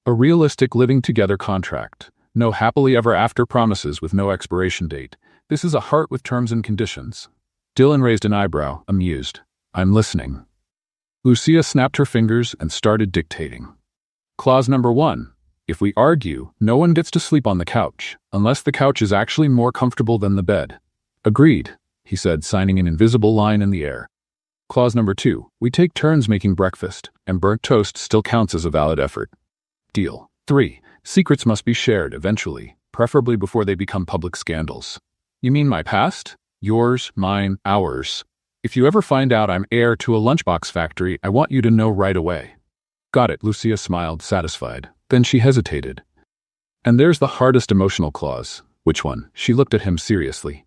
A realistic living together contract. No happily ever after promises with no expiration date. This is a heart with terms and conditions. Dylan raised an eyebrow, amused. I'm listening. Lucia snapped her fingers and started dictating. Clause number 1. If we argue, no one gets to sleep on the couch, unless the couch is actually more comfortable than the bed. Agreed, he said, signing an invisible line in the air. Clause number 2. We take turns making breakfast, and burnt toast still counts as a valid effort. Deal. 3. Secrets must be shared eventually, preferably before they become public scandals. You mean my past? Yours, mine, ours. If you ever find out I'm heir to a lunchbox factory, I want you to know right away. Got it, Lucia smiled, satisfied. Then she hesitated. And there's the hardest emotional clause. Which one? She looked at him seriously.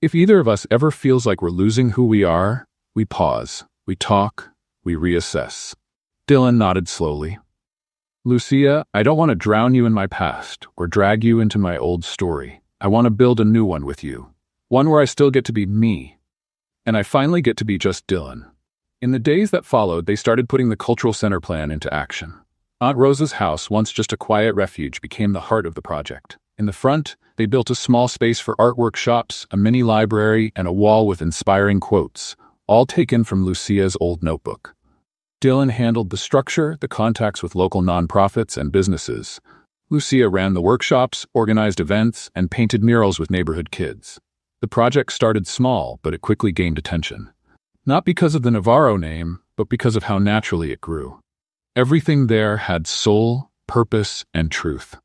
If either of us ever feels like we're losing who we are, we pause, we talk, we reassess. Dylan nodded slowly. Lucia, I don't want to drown you in my past or drag you into my old story. I want to build a new one with you. One where I still get to be me. And I finally get to be just Dylan. In the days that followed, they started putting the cultural center plan into action. Aunt Rosa's house, once just a quiet refuge, became the heart of the project. In the front, they built a small space for art workshops, a mini library, and a wall with inspiring quotes, all taken from Lucia's old notebook. Dylan handled the structure, the contacts with local nonprofits and businesses. Lucia ran the workshops, organized events, and painted murals with neighborhood kids. The project started small, but it quickly gained attention. Not because of the Navarro name, but because of how naturally it grew. Everything there had soul, purpose, and truth.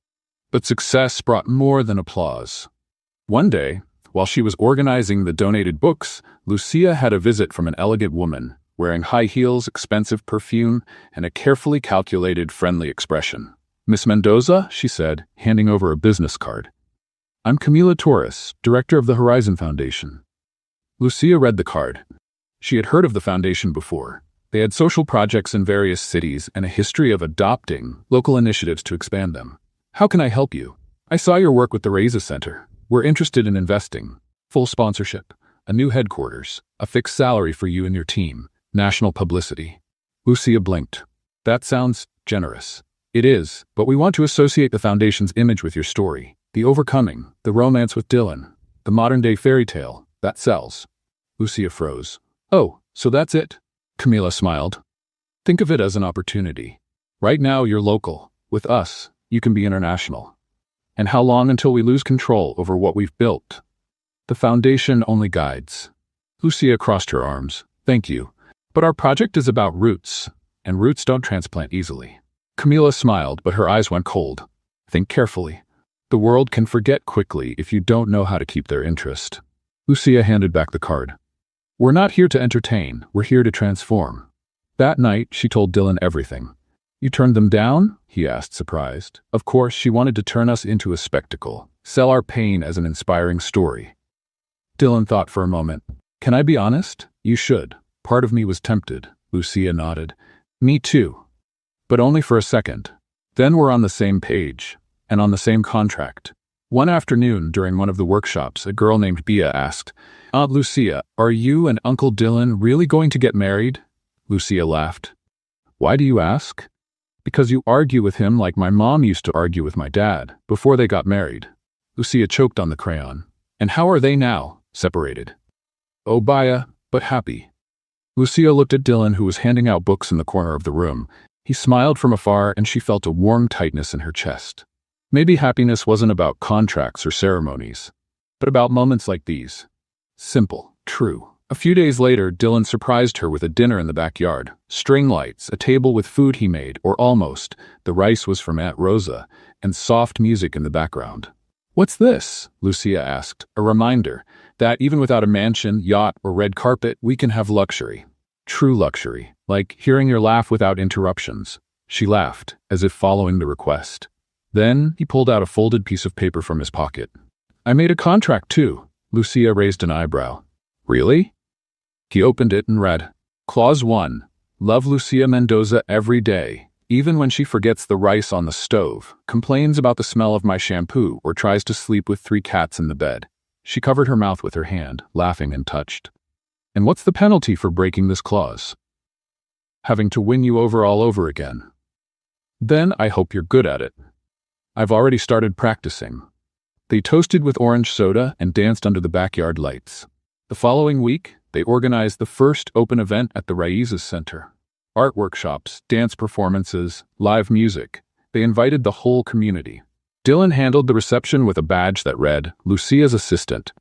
But success brought more than applause. One day, while she was organizing the donated books, Lucia had a visit from an elegant woman, wearing high heels, expensive perfume, and a carefully calculated, friendly expression. Miss Mendoza, she said, handing over a business card. I'm Camila Torres, director of the Horizon Foundation. Lucia read the card. She had heard of the foundation before. They had social projects in various cities and a history of adopting local initiatives to expand them. How can I help you? I saw your work with the Reza Center. We're interested in investing. Full sponsorship. A new headquarters. A fixed salary for you and your team. National publicity. Lucia blinked. That sounds generous. It is, but we want to associate the foundation's image with your story. The overcoming, the romance with Dylan, the modern-day fairy tale. That sells. Lucia froze. Oh, so that's it? Camila smiled. Think of it as an opportunity. Right now, you're local. With us, you can be international. And how long until we lose control over what we've built? The foundation only guides. Lucia crossed her arms. Thank you. But our project is about roots, and roots don't transplant easily. Camila smiled, but her eyes went cold. Think carefully. The world can forget quickly if you don't know how to keep their interest. Lucia handed back the card. We're not here to entertain, we're here to transform. That night, she told Dylan everything. You turned them down? He asked, surprised. Of course, she wanted to turn us into a spectacle, sell our pain as an inspiring story. Dylan thought for a moment. Can I be honest? You should. Part of me was tempted. Lucia nodded. Me too. But only for a second. Then we're on the same page, and on the same contract. One afternoon, during one of the workshops, a girl named Bia asked, Aunt Lucia, are you and Uncle Dylan really going to get married? Lucia laughed. Why do you ask? Because you argue with him like my mom used to argue with my dad, before they got married. Lucia choked on the crayon. And how are they now? Separated. Oh, Bia, but happy. Lucia looked at Dylan, who was handing out books in the corner of the room. He smiled from afar, and she felt a warm tightness in her chest. Maybe happiness wasn't about contracts or ceremonies, but about moments like these. Simple, true. A few days later, Dylan surprised her with a dinner in the backyard. String lights, a table with food he made, or almost. The rice was from Aunt Rosa, and soft music in the background. What's this? Lucia asked, a reminder that even without a mansion, yacht, or red carpet, we can have luxury. True luxury, like hearing your laugh without interruptions. She laughed, as if following the request. Then he pulled out a folded piece of paper from his pocket. I made a contract too. Lucia raised an eyebrow. Really? He opened it and read. Clause 1. Love Lucia Mendoza every day, even when she forgets the rice on the stove, complains about the smell of my shampoo, or tries to sleep with 3 cats in the bed. She covered her mouth with her hand, laughing and touched. And what's the penalty for breaking this clause? Having to win you over all over again. Then I hope you're good at it. I've already started practicing. They toasted with orange soda and danced under the backyard lights. The following week, they organized the first open event at the Raíces Center. Art workshops, dance performances, live music. They invited the whole community. Dylan handled the reception with a badge that read, Lucia's assistant.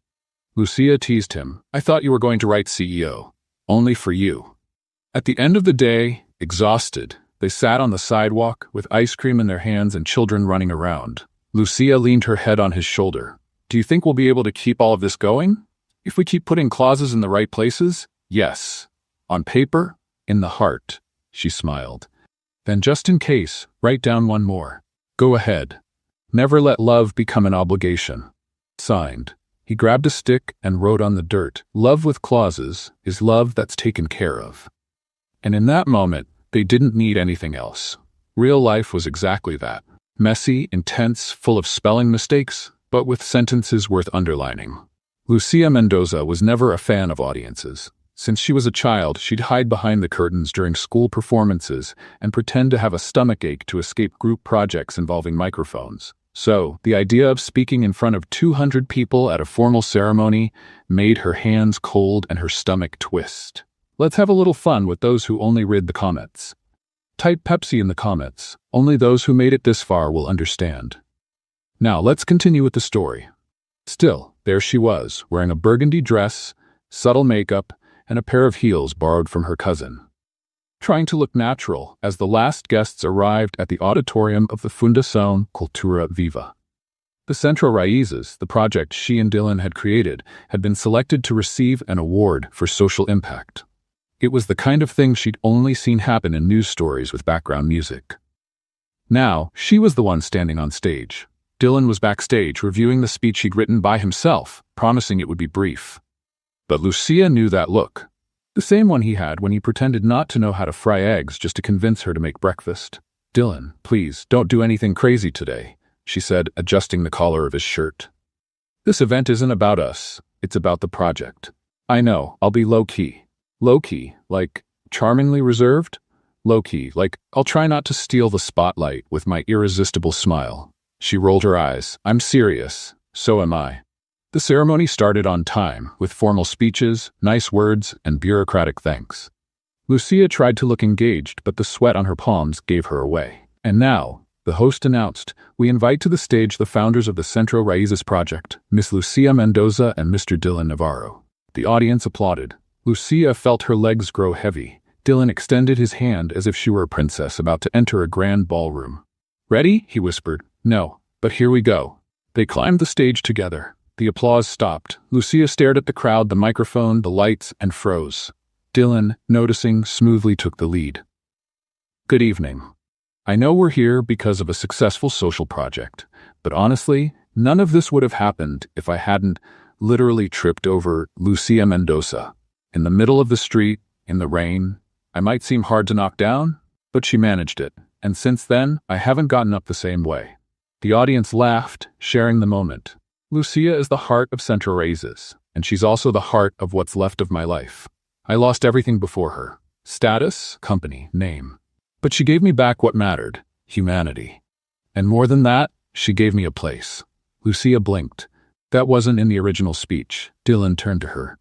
Lucia teased him, I thought you were going to write CEO. Only for you. At the end of the day, exhausted, they sat on the sidewalk with ice cream in their hands and children running around. Lucia leaned her head on his shoulder. Do you think we'll be able to keep all of this going? If we keep putting clauses in the right places? Yes. On paper? In the heart. She smiled. Then just in case, write down one more. Go ahead. Never let love become an obligation. Signed. He grabbed a stick and wrote on the dirt, love with clauses is love that's taken care of. And in that moment, they didn't need anything else. Real life was exactly that. Messy, intense, full of spelling mistakes, but with sentences worth underlining. Lucia Mendoza was never a fan of audiences. Since she was a child, she'd hide behind the curtains during school performances and pretend to have a stomachache to escape group projects involving microphones. So, the idea of speaking in front of 200 people at a formal ceremony made her hands cold and her stomach twist. Let's have a little fun with those who only read the comments. Type Pepsi in the comments. Only those who made it this far will understand. Now, let's continue with the story. Still, there she was, wearing a burgundy dress, subtle makeup, and a pair of heels borrowed from her cousin. Trying to look natural as the last guests arrived at the auditorium of the Fundación Cultura Viva. The Centro Raíces, the project she and Dylan had created, had been selected to receive an award for social impact. It was the kind of thing she'd only seen happen in news stories with background music. Now, she was the one standing on stage. Dylan was backstage reviewing the speech he'd written by himself, promising it would be brief. But Lucia knew that look. The same one he had when he pretended not to know how to fry eggs just to convince her to make breakfast. Dylan, please, don't do anything crazy today, she said, adjusting the collar of his shirt. This event isn't about us. It's about the project. I know, I'll be low-key. Low-key, like charmingly reserved? Low-key, like I'll try not to steal the spotlight with my irresistible smile. She rolled her eyes. I'm serious. So am I. The ceremony started on time, with formal speeches, nice words, and bureaucratic thanks. Lucia tried to look engaged, but the sweat on her palms gave her away. And now, the host announced, we invite to the stage the founders of the Centro Raíces project, Miss Lucia Mendoza and Mr. Dylan Navarro. The audience applauded. Lucia felt her legs grow heavy. Dylan extended his hand as if she were a princess about to enter a grand ballroom. Ready? He whispered. No, but here we go. They climbed the stage together. The applause stopped. Lucia stared at the crowd, the microphone, the lights, and froze. Dylan, noticing, smoothly took the lead. Good evening. I know we're here because of a successful social project, but honestly, none of this would have happened if I hadn't literally tripped over Lucia Mendoza. In the middle of the street, in the rain. I might seem hard to knock down, but she managed it, and since then, I haven't gotten up the same way. The audience laughed, sharing the moment. Lucia is the heart of Centro Raíces, and she's also the heart of what's left of my life. I lost everything before her. Status, company, name. But she gave me back what mattered, humanity. And more than that, she gave me a place. Lucia blinked. That wasn't in the original speech. Dylan turned to her.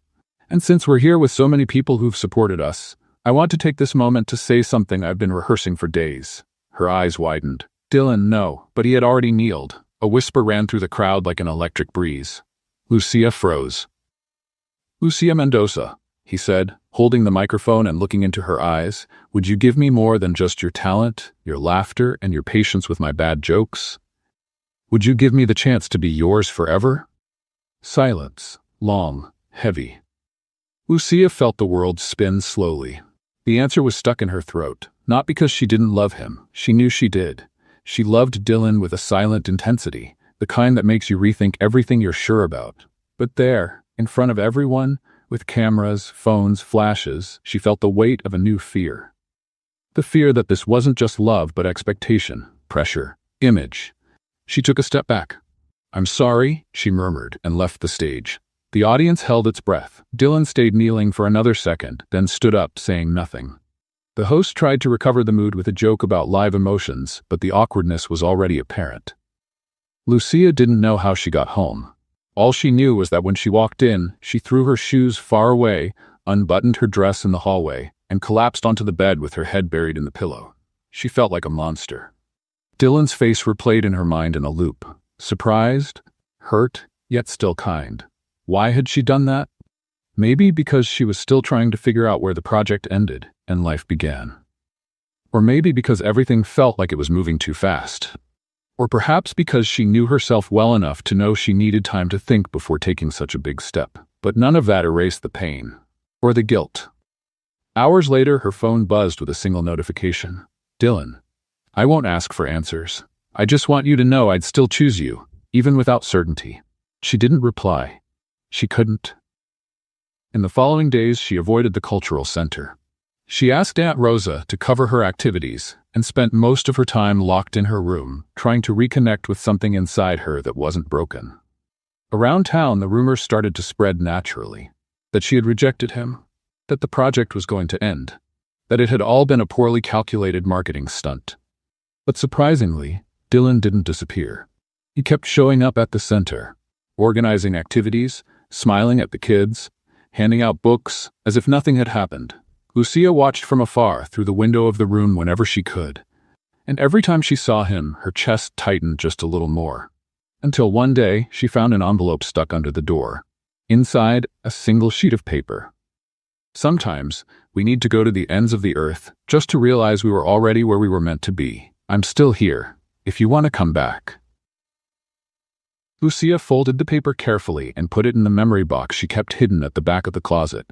And since we're here with so many people who've supported us, I want to take this moment to say something I've been rehearsing for days. Her eyes widened. Dylan, no, but he had already kneeled. A whisper ran through the crowd like an electric breeze. Lucia froze. Lucia Mendoza, he said, holding the microphone and looking into her eyes, would you give me more than just your talent, your laughter, and your patience with my bad jokes? Would you give me the chance to be yours forever? Silence, long, heavy. Lucia felt the world spin slowly. The answer was stuck in her throat, not because she didn't love him. She knew she did. She loved Dylan with a silent intensity, the kind that makes you rethink everything you're sure about. But there, in front of everyone, with cameras, phones, flashes, she felt the weight of a new fear. The fear that this wasn't just love but expectation, pressure, image. She took a step back. I'm sorry, she murmured and left the stage. The audience held its breath. Dylan stayed kneeling for another second, then stood up, saying nothing. The host tried to recover the mood with a joke about live emotions, but the awkwardness was already apparent. Lucia didn't know how she got home. All she knew was that when she walked in, she threw her shoes far away, unbuttoned her dress in the hallway, and collapsed onto the bed with her head buried in the pillow. She felt like a monster. Dylan's face replayed in her mind in a loop. Surprised, hurt, yet still kind. Why had she done that? Maybe because she was still trying to figure out where the project ended and life began. Or maybe because everything felt like it was moving too fast. Or perhaps because she knew herself well enough to know she needed time to think before taking such a big step. But none of that erased the pain. Or the guilt. Hours later, her phone buzzed with a single notification. Dylan, I won't ask for answers. I just want you to know I'd still choose you, even without certainty. She didn't reply. She couldn't. In the following days, she avoided the cultural center. She asked Aunt Rosa to cover her activities and spent most of her time locked in her room, trying to reconnect with something inside her that wasn't broken. Around town, the rumors started to spread naturally. That she had rejected him, that the project was going to end, that it had all been a poorly calculated marketing stunt. But surprisingly, Dylan didn't disappear. He kept showing up at the center, organizing activities, smiling at the kids, handing out books as if nothing had happened. Lucia watched from afar through the window of the room whenever she could, and every time she saw him, her chest tightened just a little more. Until one day, she found an envelope stuck under the door. Inside, a single sheet of paper. Sometimes, we need to go to the ends of the earth just to realize we were already where we were meant to be. I'm still here, if you want to come back. Lucia folded the paper carefully and put it in the memory box she kept hidden at the back of the closet.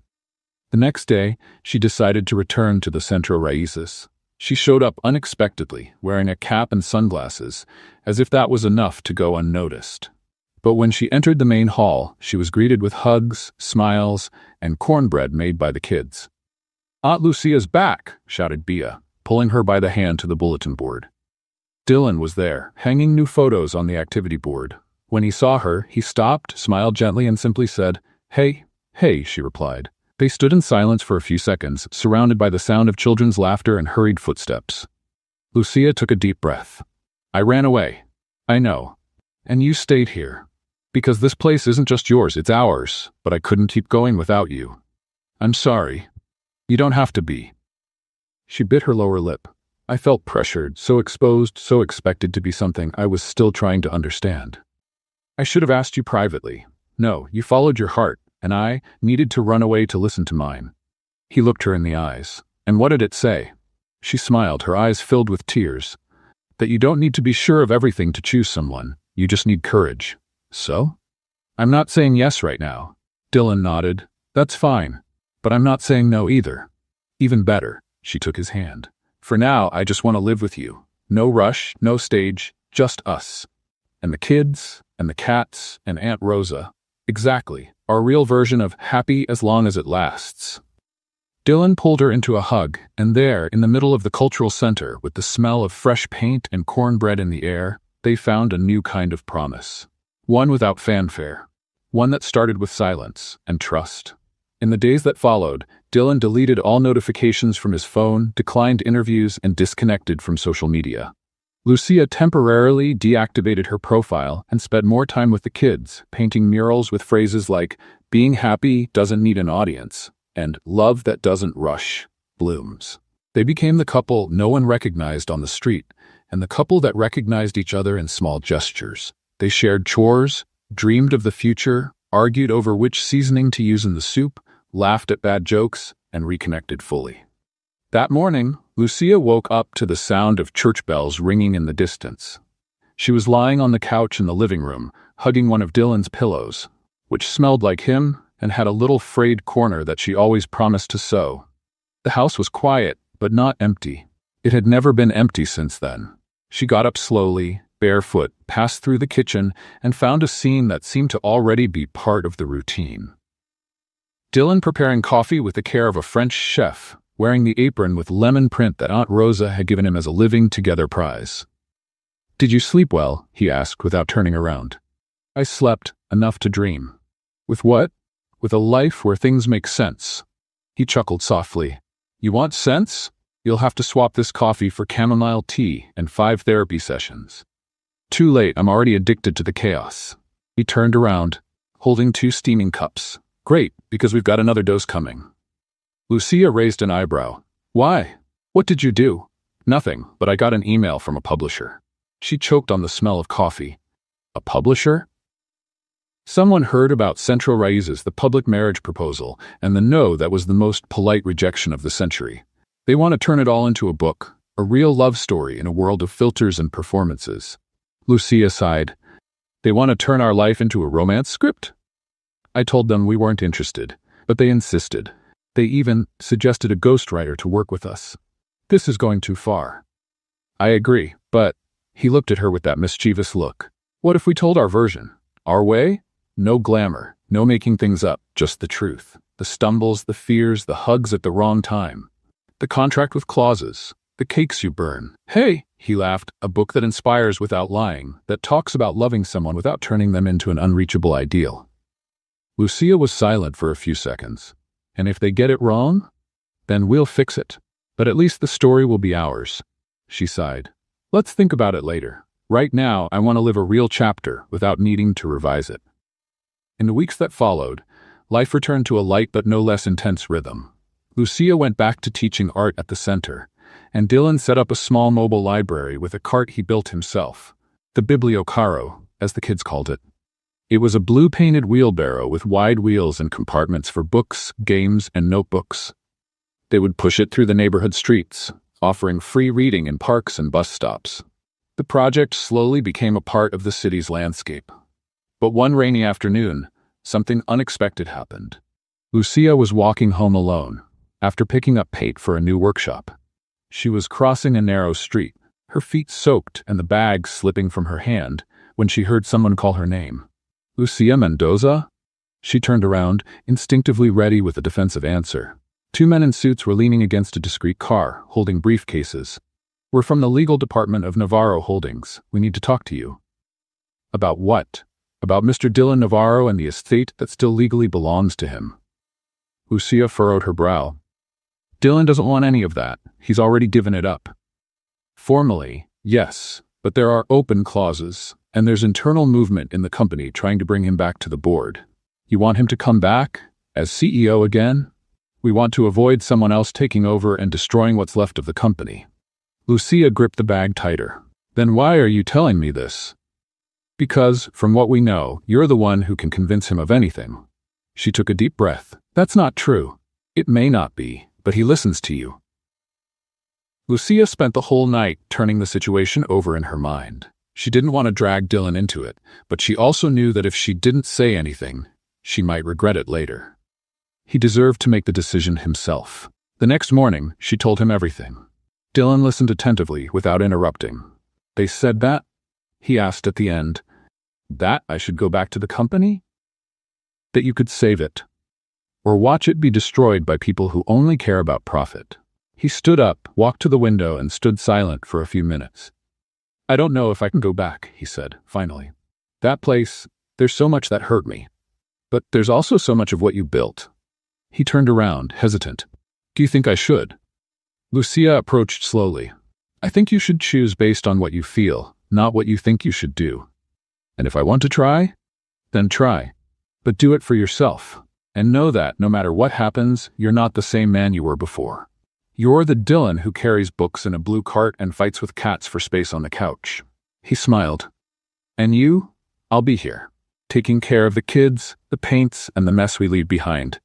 The next day, she decided to return to the Centro Raíces. She showed up unexpectedly, wearing a cap and sunglasses, as if that was enough to go unnoticed. But when she entered the main hall, she was greeted with hugs, smiles, and cornbread made by the kids. "Aunt Lucia's back!" shouted Bia, pulling her by the hand to the bulletin board. Dylan was there, hanging new photos on the activity board. When he saw her, he stopped, smiled gently, and simply said, "Hey, hey," she replied. They stood in silence for a few seconds, surrounded by the sound of children's laughter and hurried footsteps. Lucia took a deep breath. "I ran away. I know. And you stayed here. Because this place isn't just yours, it's ours, but I couldn't keep going without you. I'm sorry. You don't have to be." She bit her lower lip. I felt pressured, so exposed, so expected to be something I was still trying to understand. "I should have asked you privately. No, you followed your heart, and I needed to run away to listen to mine." He looked her in the eyes. "And what did it say?" She smiled, her eyes filled with tears. "That you don't need to be sure of everything to choose someone. You just need courage." "So?" "I'm not saying yes right now." Dylan nodded. "That's fine. But I'm not saying no either." "Even better." She took his hand. "For now, I just want to live with you. No rush, no stage, just us. And the kids, and the cats, and Aunt Rosa. Exactly. Our real version of happy as long as it lasts." Dylan pulled her into a hug, and there, in the middle of the cultural center, with the smell of fresh paint and cornbread in the air, they found a new kind of promise. One without fanfare. One that started with silence and trust. In the days that followed, Dylan deleted all notifications from his phone, declined interviews, and disconnected from social media. Lucia temporarily deactivated her profile and spent more time with the kids, painting murals with phrases like, "Being happy doesn't need an audience," and "Love that doesn't rush, blooms." They became the couple no one recognized on the street, and the couple that recognized each other in small gestures. They shared chores, dreamed of the future, argued over which seasoning to use in the soup, laughed at bad jokes, and reconnected fully. That morning, Lucia woke up to the sound of church bells ringing in the distance. She was lying on the couch in the living room, hugging one of Dylan's pillows, which smelled like him and had a little frayed corner that she always promised to sew. The house was quiet, but not empty. It had never been empty since then. She got up slowly, barefoot, passed through the kitchen, and found a scene that seemed to already be part of the routine. Dylan preparing coffee with the care of a French chef, wearing the apron with lemon print that Aunt Rosa had given him as a living together prize. "Did you sleep well?" he asked without turning around. "I slept enough to dream." "With what?" "With a life where things make sense." He chuckled softly. "You want sense? You'll have to swap this coffee for chamomile tea and 5 therapy sessions." Too late, I'm already addicted to the chaos. He turned around, holding 2 steaming cups. Great, because we've got another dose coming. Lucia raised an eyebrow. Why? What did you do? Nothing, but I got an email from a publisher. She choked on the smell of coffee. A publisher? Someone heard about Central Raíces, the public marriage proposal, and the no that was the most polite rejection of the century. They want to turn it all into a book, a real love story in a world of filters and performances. Lucia sighed. They want to turn our life into a romance script? I told them we weren't interested, but they insisted. They even suggested a ghostwriter to work with us. This is going too far. I agree, but he looked at her with that mischievous look. What if we told our version? Our way? No glamour, no making things up, just the truth. The stumbles, the fears, the hugs at the wrong time. The contract with clauses, the cakes you burn. Hey, he laughed, a book that inspires without lying, that talks about loving someone without turning them into an unreachable ideal. Lucia was silent for a few seconds. And if they get it wrong, then we'll fix it. But at least the story will be ours. She sighed. Let's think about it later. Right now, I want to live a real chapter without needing to revise it. In the weeks that followed, life returned to a light but no less intense rhythm. Lucia went back to teaching art at the center, and Dylan set up a small mobile library with a cart he built himself. The bibliocaro, as the kids called it. It was a blue-painted wheelbarrow with wide wheels and compartments for books, games, and notebooks. They would push it through the neighborhood streets, offering free reading in parks and bus stops. The project slowly became a part of the city's landscape. But one rainy afternoon, something unexpected happened. Lucia was walking home alone, after picking up Pate for a new workshop. She was crossing a narrow street, her feet soaked and the bag slipping from her hand, when she heard someone call her name. Lucia Mendoza? She turned around, instinctively ready with a defensive answer. 2 men in suits were leaning against a discreet car, holding briefcases. We're from the legal department of Navarro Holdings. We need to talk to you. About what? About Mr. Dylan Navarro and the estate that still legally belongs to him. Lucia furrowed her brow. Dylan doesn't want any of that. He's already given it up. Formally, yes, but there are open clauses. And there's internal movement in the company trying to bring him back to the board. You want him to come back? As CEO again? We want to avoid someone else taking over and destroying what's left of the company. Lucia gripped the bag tighter. Then why are you telling me this? Because, from what we know, you're the one who can convince him of anything. She took a deep breath. That's not true. It may not be, but he listens to you. Lucia spent the whole night turning the situation over in her mind. She didn't want to drag Dylan into it, but she also knew that if she didn't say anything, she might regret it later. He deserved to make the decision himself. The next morning, she told him everything. Dylan listened attentively without interrupting. They said that? He asked at the end. That I should go back to the company? That you could save it. Or watch it be destroyed by people who only care about profit. He stood up, walked to the window, and stood silent for a few minutes. I don't know if I can go back, he said, finally. That place, there's so much that hurt me. But there's also so much of what you built. He turned around, hesitant. Do you think I should? Lucia approached slowly. I think you should choose based on what you feel, not what you think you should do. And if I want to try, then try. But do it for yourself. And know that, no matter what happens, you're not the same man you were before. You're the Dylan who carries books in a blue cart and fights with cats for space on the couch. He smiled. And you? I'll be here, taking care of the kids, the paints, and the mess we leave behind.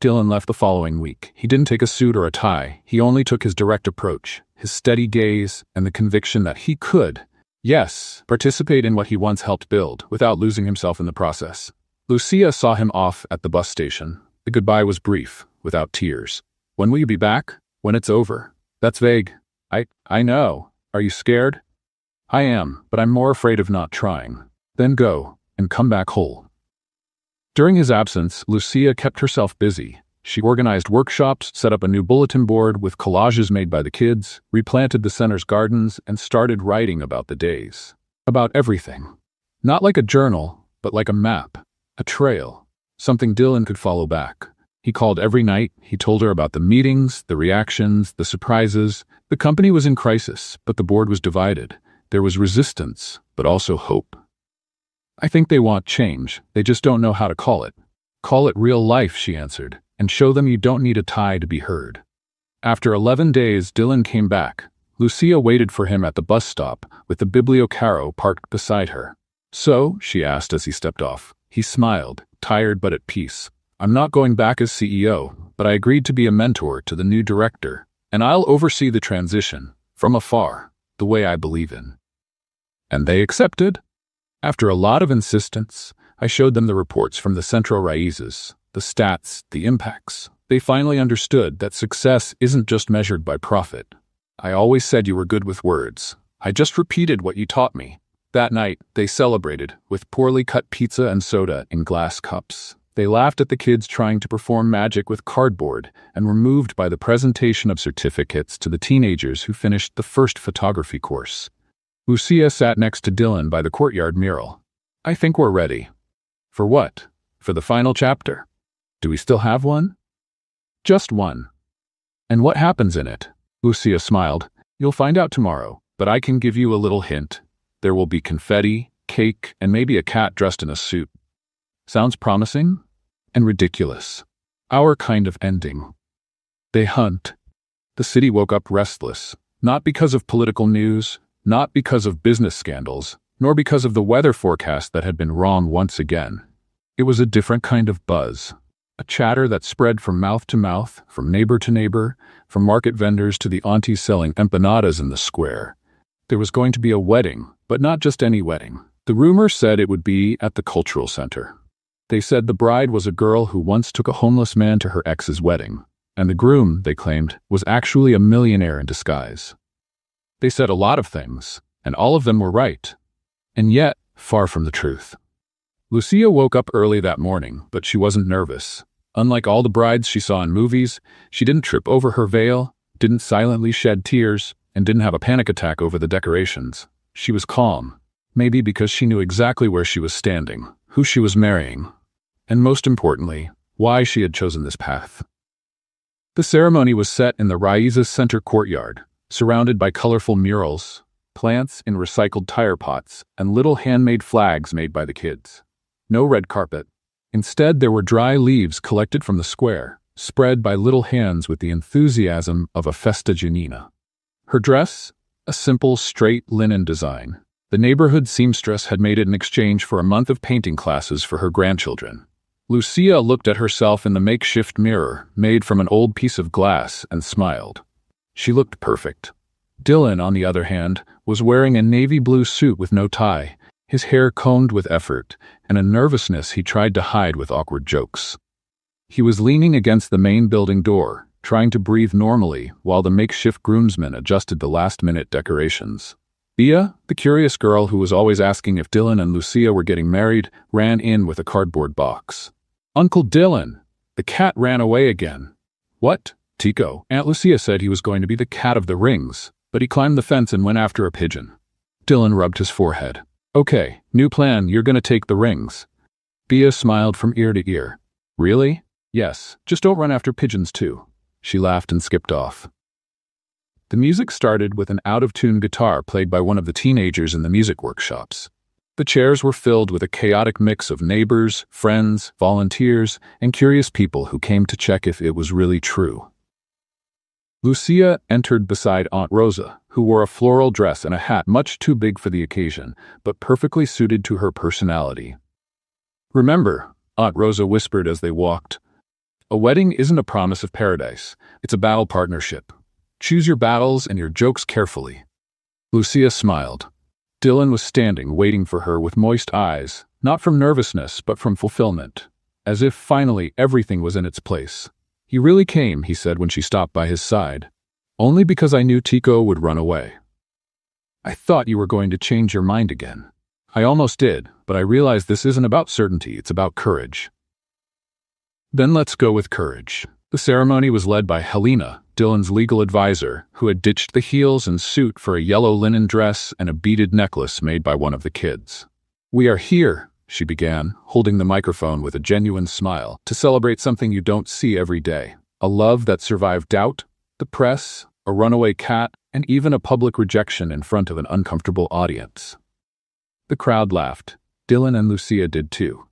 Dylan left the following week. He didn't take a suit or a tie. He only took his direct approach, his steady gaze, and the conviction that he could, yes, participate in what he once helped build, without losing himself in the process. Lucia saw him off at the bus station. The goodbye was brief, without tears. When will you be back? When it's over. That's vague. I know. Are you scared? I am, but I'm more afraid of not trying. Then go, and come back whole. During his absence, Lucia kept herself busy. She organized workshops, set up a new bulletin board with collages made by the kids, replanted the center's gardens, and started writing about the days. About everything. Not like a journal, but like a map, a trail, something Dylan could follow back. He called every night. He told her about the meetings, the reactions, the surprises. The company was in crisis, but the board was divided. There was resistance, but also hope. I think they want change, they just don't know how to call it. Call it real life, she answered, and show them you don't need a tie to be heard. After 11 days, Dylan came back. Lucia waited for him at the bus stop, with the Bibliocaro parked beside her. So, she asked as he stepped off. He smiled, tired but at peace. I'm not going back as CEO, but I agreed to be a mentor to the new director, and I'll oversee the transition, from afar, the way I believe in. And they accepted. After a lot of insistence, I showed them the reports from the Centro Raíces, the stats, the impacts. They finally understood that success isn't just measured by profit. I always said you were good with words. I just repeated what you taught me. That night, they celebrated, with poorly cut pizza and soda in glass cups. They laughed at the kids trying to perform magic with cardboard and were moved by the presentation of certificates to the teenagers who finished the first photography course. Lucia sat next to Dylan by the courtyard mural. I think we're ready. For what? For the final chapter? Do we still have one? Just one. And what happens in it? Lucia smiled. You'll find out tomorrow, but I can give you a little hint. There will be confetti, cake, and maybe a cat dressed in a suit. Sounds promising? And ridiculous. Our kind of ending. They hunt. The city woke up restless, not because of political news, not because of business scandals, nor because of the weather forecast that had been wrong once again. It was a different kind of buzz. A chatter that spread from mouth to mouth, from neighbor to neighbor, from market vendors to the aunties selling empanadas in the square. There was going to be a wedding, but not just any wedding. The rumor said it would be at the cultural center. They said the bride was a girl who once took a homeless man to her ex's wedding, and the groom, they claimed, was actually a millionaire in disguise. They said a lot of things, and all of them were right. And yet, far from the truth. Lucia woke up early that morning, but she wasn't nervous. Unlike all the brides she saw in movies, she didn't trip over her veil, didn't silently shed tears, and didn't have a panic attack over the decorations. She was calm, maybe because she knew exactly where she was standing, who she was marrying, and most importantly, why she had chosen this path. The ceremony was set in the Raíces Center courtyard, surrounded by colorful murals, plants in recycled tire pots, and little handmade flags made by the kids. No red carpet. Instead, there were dry leaves collected from the square, spread by little hands with the enthusiasm of a festa junina. Her dress? A simple, straight linen design. The neighborhood seamstress had made it in exchange for a month of painting classes for her grandchildren. Lucia looked at herself in the makeshift mirror, made from an old piece of glass, and smiled. She looked perfect. Dylan, on the other hand, was wearing a navy blue suit with no tie, his hair combed with effort, and a nervousness he tried to hide with awkward jokes. He was leaning against the main building door, trying to breathe normally while the makeshift groomsmen adjusted the last-minute decorations. Bia, the curious girl who was always asking if Dylan and Lucia were getting married, ran in with a cardboard box. "Uncle Dylan!" The cat ran away again. "What?" "Tico. Aunt Lucia said he was going to be the cat of the rings, but he climbed the fence and went after a pigeon." Dylan rubbed his forehead. "Okay, new plan, you're gonna take the rings." Bia smiled from ear to ear. "Really?" "Yes, just don't run after pigeons too." She laughed and skipped off. The music started with an out-of-tune guitar played by one of the teenagers in the music workshops. The chairs were filled with a chaotic mix of neighbors, friends, volunteers, and curious people who came to check if it was really true. Lucia entered beside Aunt Rosa, who wore a floral dress and a hat much too big for the occasion, but perfectly suited to her personality. "Remember," Aunt Rosa whispered as they walked, "a wedding isn't a promise of paradise. It's a battle partnership. Choose your battles and your jokes carefully." Lucia smiled. Dylan was standing, waiting for her with moist eyes, not from nervousness, but from fulfillment, as if finally everything was in its place. "He really came," he said when she stopped by his side. "Only because I knew Tico would run away." "I thought you were going to change your mind again." "I almost did, but I realized this isn't about certainty, it's about courage." "Then let's go with courage." The ceremony was led by Helena, Dylan's legal advisor, who had ditched the heels and suit for a yellow linen dress and a beaded necklace made by one of the kids. "We are here," she began, holding the microphone with a genuine smile, "to celebrate something you don't see every day. A love that survived doubt, the press, a runaway cat, and even a public rejection in front of an uncomfortable audience. The crowd laughed. Dylan and Lucia did too.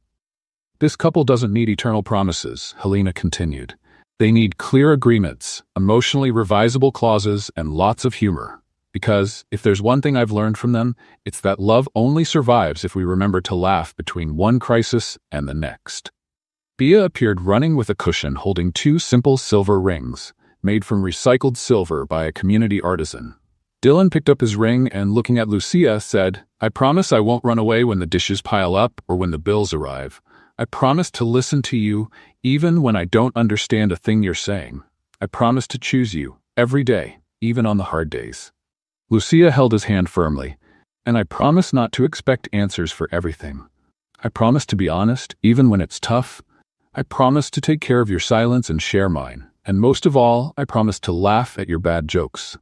This couple doesn't need eternal promises, Helena continued. They need clear agreements, emotionally revisable clauses, and lots of humor. Because, if there's one thing I've learned from them, it's that love only survives if we remember to laugh between one crisis and the next. Bea appeared running with a cushion holding 2 simple silver rings, made from recycled silver by a community artisan. Dylan picked up his ring and, looking at Lucia, said, I promise I won't run away when the dishes pile up or when the bills arrive. I promise to listen to you, even when I don't understand a thing you're saying. I promise to choose you, every day, even on the hard days. Lucia held his hand firmly, and I promise not to expect answers for everything. I promise to be honest, even when it's tough. I promise to take care of your silence and share mine. And most of all, I promise to laugh at your bad jokes.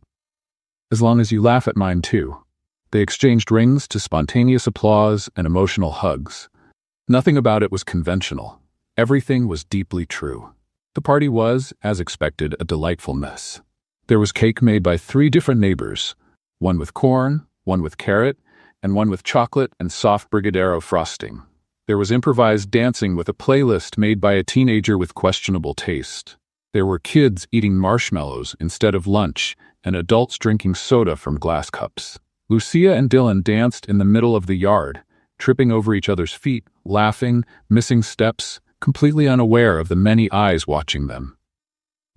As long as you laugh at mine too. They exchanged rings to spontaneous applause and emotional hugs. Nothing about it was conventional. Everything was deeply true. The party was, as expected, a delightful mess. There was cake made by 3 different neighbors, one with corn, one with carrot, and one with chocolate and soft brigadeiro frosting. There was improvised dancing with a playlist made by a teenager with questionable taste. There were kids eating marshmallows instead of lunch, and adults drinking soda from glass cups. Lucia and Dylan danced in the middle of the yard, tripping over each other's feet, laughing, missing steps, completely unaware of the many eyes watching them.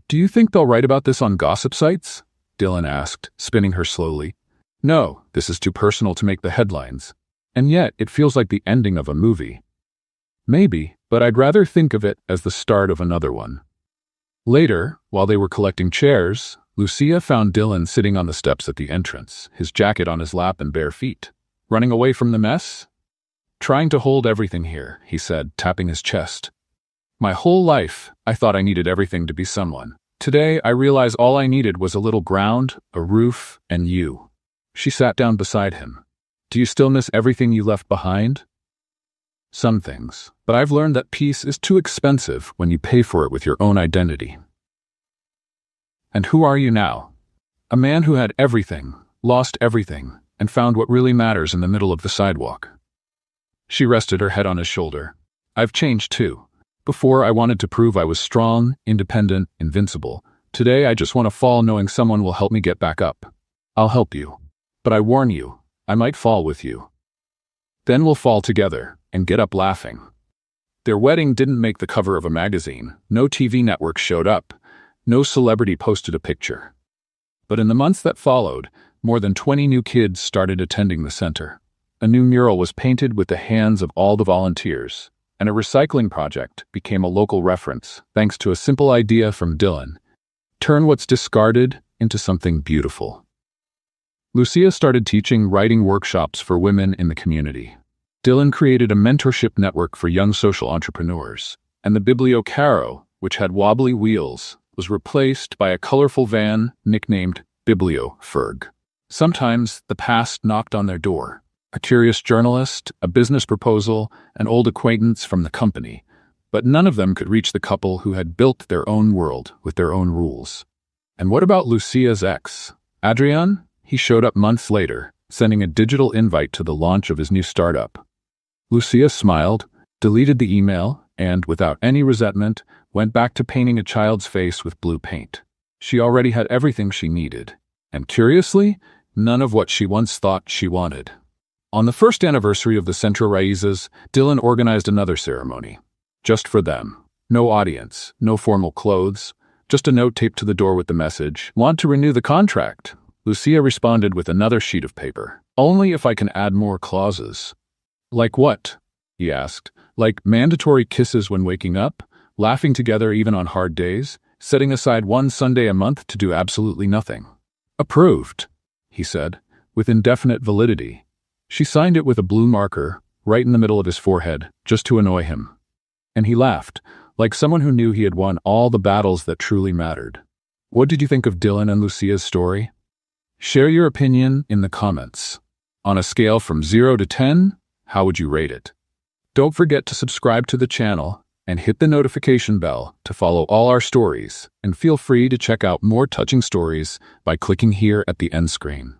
Do you think they'll write about this on gossip sites? Dylan asked, spinning her slowly. No, this is too personal to make the headlines. And yet, it feels like the ending of a movie. Maybe, but I'd rather think of it as the start of another one. Later, while they were collecting chairs, Lucia found Dylan sitting on the steps at the entrance, his jacket on his lap and bare feet. Running away from the mess? Trying to hold everything here, he said, tapping his chest. My whole life, I thought I needed everything to be someone. Today, I realize all I needed was a little ground, a roof, and you. She sat down beside him. Do you still miss everything you left behind? Some things, but I've learned that peace is too expensive when you pay for it with your own identity. And who are you now? A man who had everything, lost everything, and found what really matters in the middle of the sidewalk. She rested her head on his shoulder. I've changed too. Before, I wanted to prove I was strong, independent, invincible. Today, I just want to fall knowing someone will help me get back up. I'll help you. But I warn you, I might fall with you. Then we'll fall together and get up laughing. Their wedding didn't make the cover of a magazine. No TV network showed up. No celebrity posted a picture. But in the months that followed, more than 20 new kids started attending the center. A new mural was painted with the hands of all the volunteers, and a recycling project became a local reference thanks to a simple idea from Dylan. Turn what's discarded into something beautiful. Lucia started teaching writing workshops for women in the community. Dylan created a mentorship network for young social entrepreneurs, and the Biblio Caro, which had wobbly wheels, was replaced by a colorful van nicknamed Biblio Ferg. Sometimes the past knocked on their door. A curious journalist, a business proposal, an old acquaintance from the company. But none of them could reach the couple who had built their own world with their own rules. And what about Lucia's ex, Adrian? He showed up months later, sending a digital invite to the launch of his new startup. Lucia smiled, deleted the email, and, without any resentment, went back to painting a child's face with blue paint. She already had everything she needed, and curiously, none of what she once thought she wanted. On the first anniversary of the Centro Raízes, Dylan organized another ceremony. Just for them. No audience, no formal clothes, just a note taped to the door with the message, "Want to renew the contract?" Lucia responded with another sheet of paper. "Only if I can add more clauses." "Like what?" he asked. "Like mandatory kisses when waking up, laughing together even on hard days, setting aside one Sunday a month to do absolutely nothing." "Approved," he said, with indefinite validity. She signed it with a blue marker, right in the middle of his forehead, just to annoy him. And he laughed, like someone who knew he had won all the battles that truly mattered. What did you think of Dylan and Lucia's story? Share your opinion in the comments. On a scale from 0 to 10, how would you rate it? Don't forget to subscribe to the channel and hit the notification bell to follow all our stories, and feel free to check out more touching stories by clicking here at the end screen.